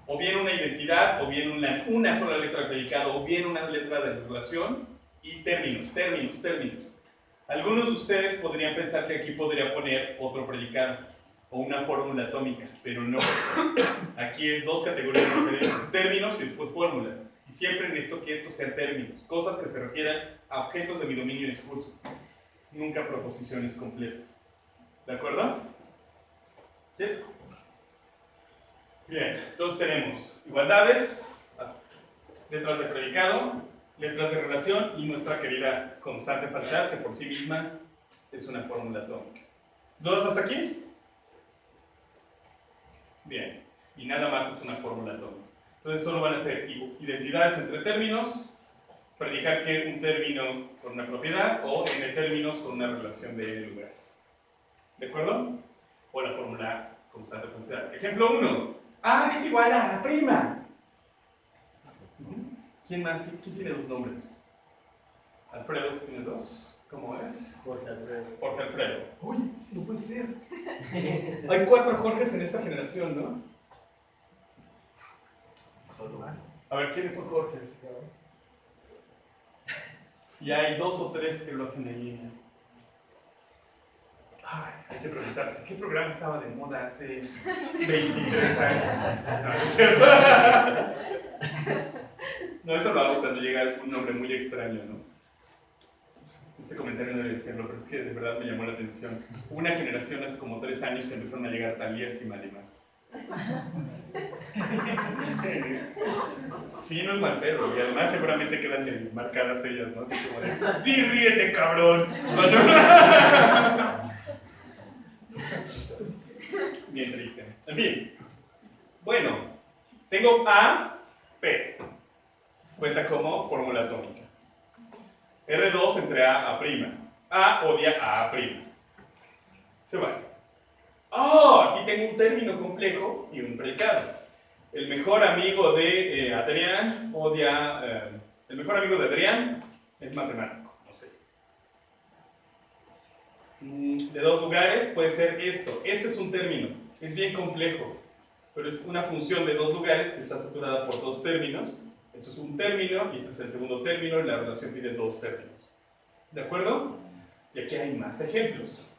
o bien una identidad, o bien una sola letra de predicado, o bien una letra de relación, y términos. Algunos de ustedes podrían pensar que aquí podría poner otro predicado, o una fórmula atómica, pero no. Aquí es 2 categorías diferentes, términos y después fórmulas. Y siempre necesito que estos sean términos, cosas que se refieran a objetos de mi dominio y discurso, nunca proposiciones completas. ¿De acuerdo? ¿Sí? Bien, entonces tenemos igualdades, letras de predicado, letras de relación y nuestra querida constante falsedad, que por sí misma es una fórmula atómica. ¿Dudas hasta aquí? Bien, y nada más es una fórmula atómica. Entonces solo van a ser identidades entre términos, predicar que un término con una propiedad o n términos con una relación de n lugares. ¿De acuerdo? O la fórmula constante falsedad. Ejemplo 1. A es igual a prima. ¿Quién más? ¿Quién tiene 2 nombres? Alfredo, ¿tú tienes 2? ¿Cómo es? Jorge Alfredo. Jorge Alfredo. ¡Uy! No puede ser. Hay 4 Jorges en esta generación, ¿no? Solo. A ver, ¿quiénes son Jorges? Y hay 2 o 3 que lo hacen en línea. Ay, hay que preguntarse, ¿qué programa estaba de moda hace 23 años? No, no es cierto. No, eso lo hago cuando llega un nombre muy extraño, ¿no? Este comentario no debe decirlo, pero es que de verdad me llamó la atención. Hubo una generación hace como 3 años que empezaron a llegar Talías y Malimás. ¿En serio? Sí, no es mal pedo, y además seguramente quedan marcadas ellas, ¿no? Así como de, ¡sí, ríete, cabrón! Bien triste. En fin. Bueno, tengo A, P. Cuenta como fórmula atómica. R2 entre A, A'. A odia a A'. Se va. ¡Oh! Aquí tengo un término complejo y un predicado. El mejor amigo de Adrián odia... el mejor amigo de Adrián es matemático, no sé. De 2 lugares puede ser esto. Este es un término, es bien complejo, pero es una función de 2 lugares que está saturada por 2 términos. Esto es un término y este es el segundo término y la relación pide 2 términos. ¿De acuerdo? Y aquí hay más ejemplos.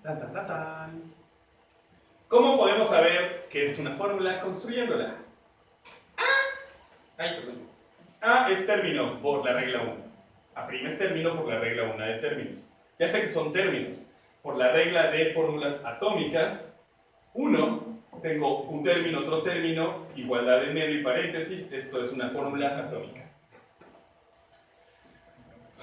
Tan, tan, tan, tan. ¿Cómo podemos saber qué es una fórmula construyéndola? A es término por la regla 1. A' es término por la regla 1 de términos. Ya sé que son términos. Por la regla de fórmulas atómicas, 1, tengo un término, otro término, igualdad en medio y paréntesis. Esto es una fórmula atómica.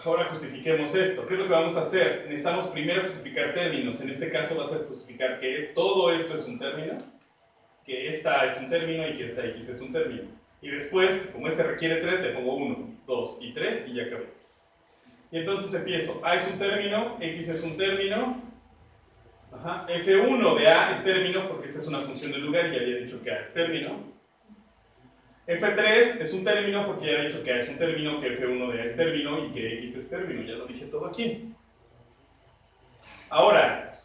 Ahora justifiquemos esto. ¿Qué es lo que vamos a hacer? Necesitamos primero justificar términos. En este caso va a ser justificar que todo esto es un término, que esta es un término y que esta X es un término. Y después, como este requiere 3, le pongo 1, 2 y 3 y ya acabé. Y entonces empiezo. A es un término, X es un término. F1 de A es término porque esta es una función del lugar y ya había dicho que A es término. F3 es un término porque ya he dicho que A es un término, que F1 de A es término y que X es término. Ya lo dije todo aquí. Ahora,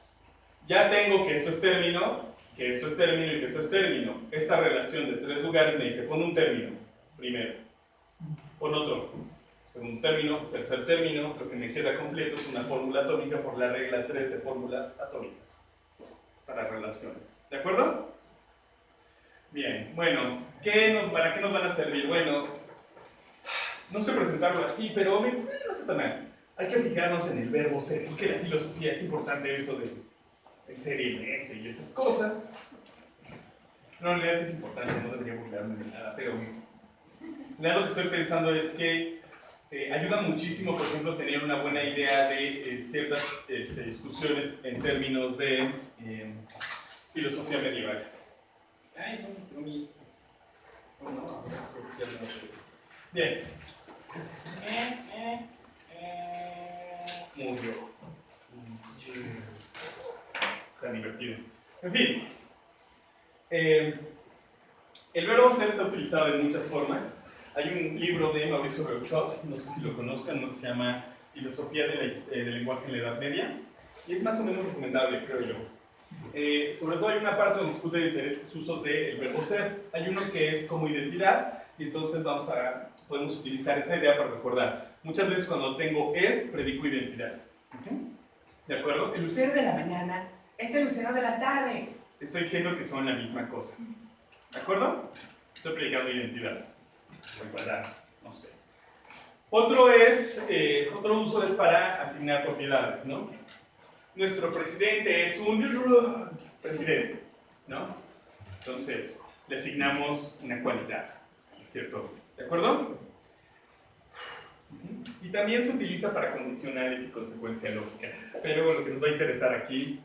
ya tengo que esto es término, que esto es término y que esto es término. Esta relación de 3 lugares me dice, pon un término primero, pon otro, segundo término, tercer término. Lo que me queda completo es una fórmula atómica por la regla 3 de fórmulas atómicas para relaciones. ¿De acuerdo? Bien, bueno, ¿para qué nos van a servir? Bueno, no sé presentarlo así, pero no está tan mal. Hay que fijarnos en el verbo ser, porque la filosofía es importante eso de ser y mente y esas cosas. No, en realidad sí es importante, no debería burlarme de nada, pero lo que estoy pensando es que ayuda muchísimo, por ejemplo, tener una buena idea de ciertas discusiones en términos de filosofía medieval. Ay, no, bien. Murió. Tan divertido. En fin. El verbo ser está utilizado en muchas formas. Hay un libro de Mauricio Reuchot, no sé si lo conozcan, que se llama Filosofía del lenguaje en la Edad Media. Y es más o menos recomendable, creo yo. Sobre todo hay una parte donde discute diferentes usos del verbo ser. Hay uno que es como identidad, y entonces podemos utilizar esa idea para recordar. Muchas veces cuando tengo es, predico identidad. ¿De acuerdo? El lucero de la mañana es el lucero de la tarde. Estoy diciendo que son la misma cosa. ¿De acuerdo? Estoy predicando identidad. O igualdad, no sé. Otro uso es para asignar propiedades, ¿no? Nuestro presidente es un presidente, ¿no? Entonces, le asignamos una cualidad, ¿cierto? ¿De acuerdo? Y también se utiliza para condicionales y consecuencia lógica. Pero lo que nos va a interesar aquí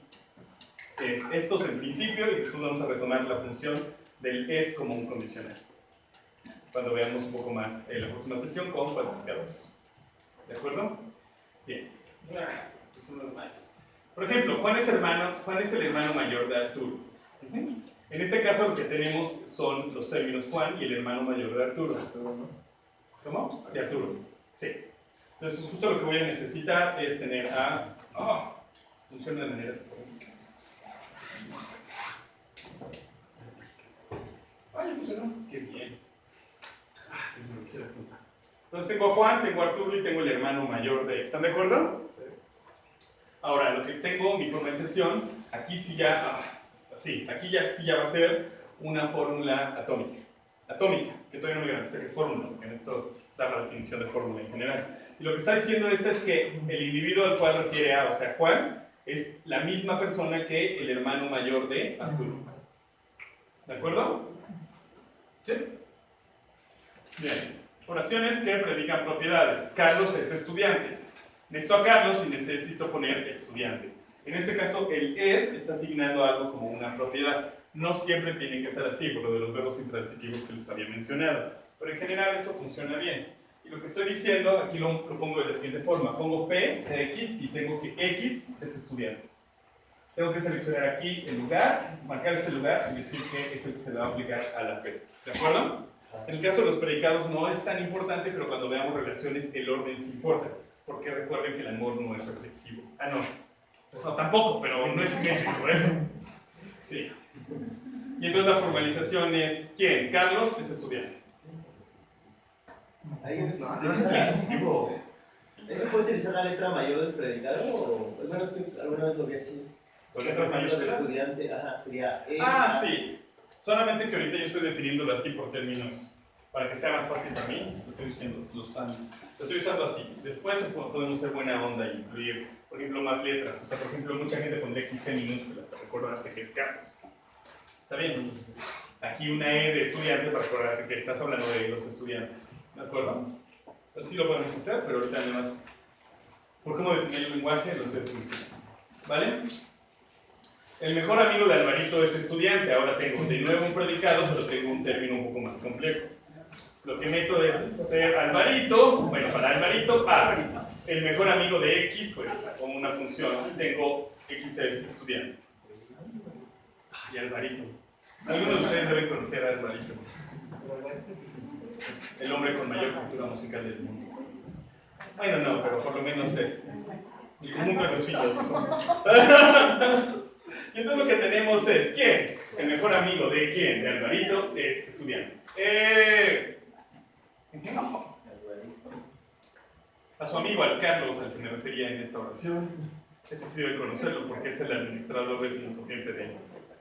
es estos en principio y después vamos a retomar la función del es como un condicional. Cuando veamos un poco más en la próxima sesión con cuantificadores. ¿De acuerdo? Bien. Son los más. Por ejemplo, Juan es el hermano mayor de Arturo. En este caso lo que tenemos son los términos Juan y el hermano mayor de Arturo. ¿Cómo? De Arturo. Sí. Entonces justo lo que voy a necesitar es tener a... funciona de manera esporádica. ¡Ay, funcionó! ¡Qué bien! Tengo que ir a punta. Entonces tengo a Juan, tengo a Arturo y tengo el hermano mayor de... ¿Están de acuerdo? Ahora, lo que tengo, mi formalización, aquí sí ya, aquí ya sí ya va a ser una fórmula atómica. Atómica, que todavía no me garantiza que es fórmula, porque en esto da la definición de fórmula en general. Y lo que está diciendo esta es que el individuo al cual refiere A, o sea, Juan, es la misma persona que el hermano mayor de Arturo. ¿De acuerdo? ¿Sí? Bien. Oraciones que predican propiedades. Carlos es estudiante. Necesito a Carlos y necesito poner estudiante. En este caso, el es está asignando algo como una propiedad. No siempre tiene que ser así, por lo de los verbos intransitivos que les había mencionado. Pero en general esto funciona bien. Y lo que estoy diciendo, aquí lo pongo de la siguiente forma. Pongo P de X y tengo que X es estudiante. Tengo que seleccionar aquí el lugar, marcar este lugar y decir que es el que se le va a aplicar a la P. ¿De acuerdo? En el caso de los predicados no es tan importante, pero cuando veamos relaciones el orden sí importa. Porque recuerden que el amor no es reflexivo. Ah, no. No, tampoco, pero no es simétrico, eso. Sí. Y entonces la formalización es, ¿quién? Carlos es estudiante. Ahí No es reflexivo. ¿Eso puede utilizar la letra mayor del predicado? O al menos que alguna vez lo vi así. ¿Con letras mayúsculas? Estudiante, ajá, sería E. Ah, sí. Solamente que ahorita yo estoy definiéndolo así por términos, para que sea más fácil para mí. Lo estoy usando así. Después podemos ser buena onda y incluir, por ejemplo, más letras. O sea, por ejemplo, mucha gente pondría XC minúscula para recordarte que es Carlos. Está bien. Aquí una E de estudiante para recordarte que estás hablando de los estudiantes. ¿De acuerdo? Pero sí lo podemos hacer, pero ahorita además, por cómo definir el lenguaje, lo estoy haciendo. ¿Vale? El mejor amigo de Alvarito es estudiante. Ahora tengo de nuevo un predicado, pero tengo un término un poco más complejo. Lo que meto es ser Alvarito, bueno, para Alvarito, A. El mejor amigo de X, pues, como una función, tengo X es estudiante. Y Alvarito. Algunos de ustedes deben conocer a Alvarito. Es el hombre con mayor cultura musical del mundo. Bueno, no, pero por lo menos el conjunto de los filósofos. Y entonces lo que tenemos es, ¿quién? El mejor amigo de quién? De Alvarito es estudiante. A su amigo, al Carlos, al que me refería en esta oración, ese sí debe conocerlo porque es el administrador de filosofía en PDF.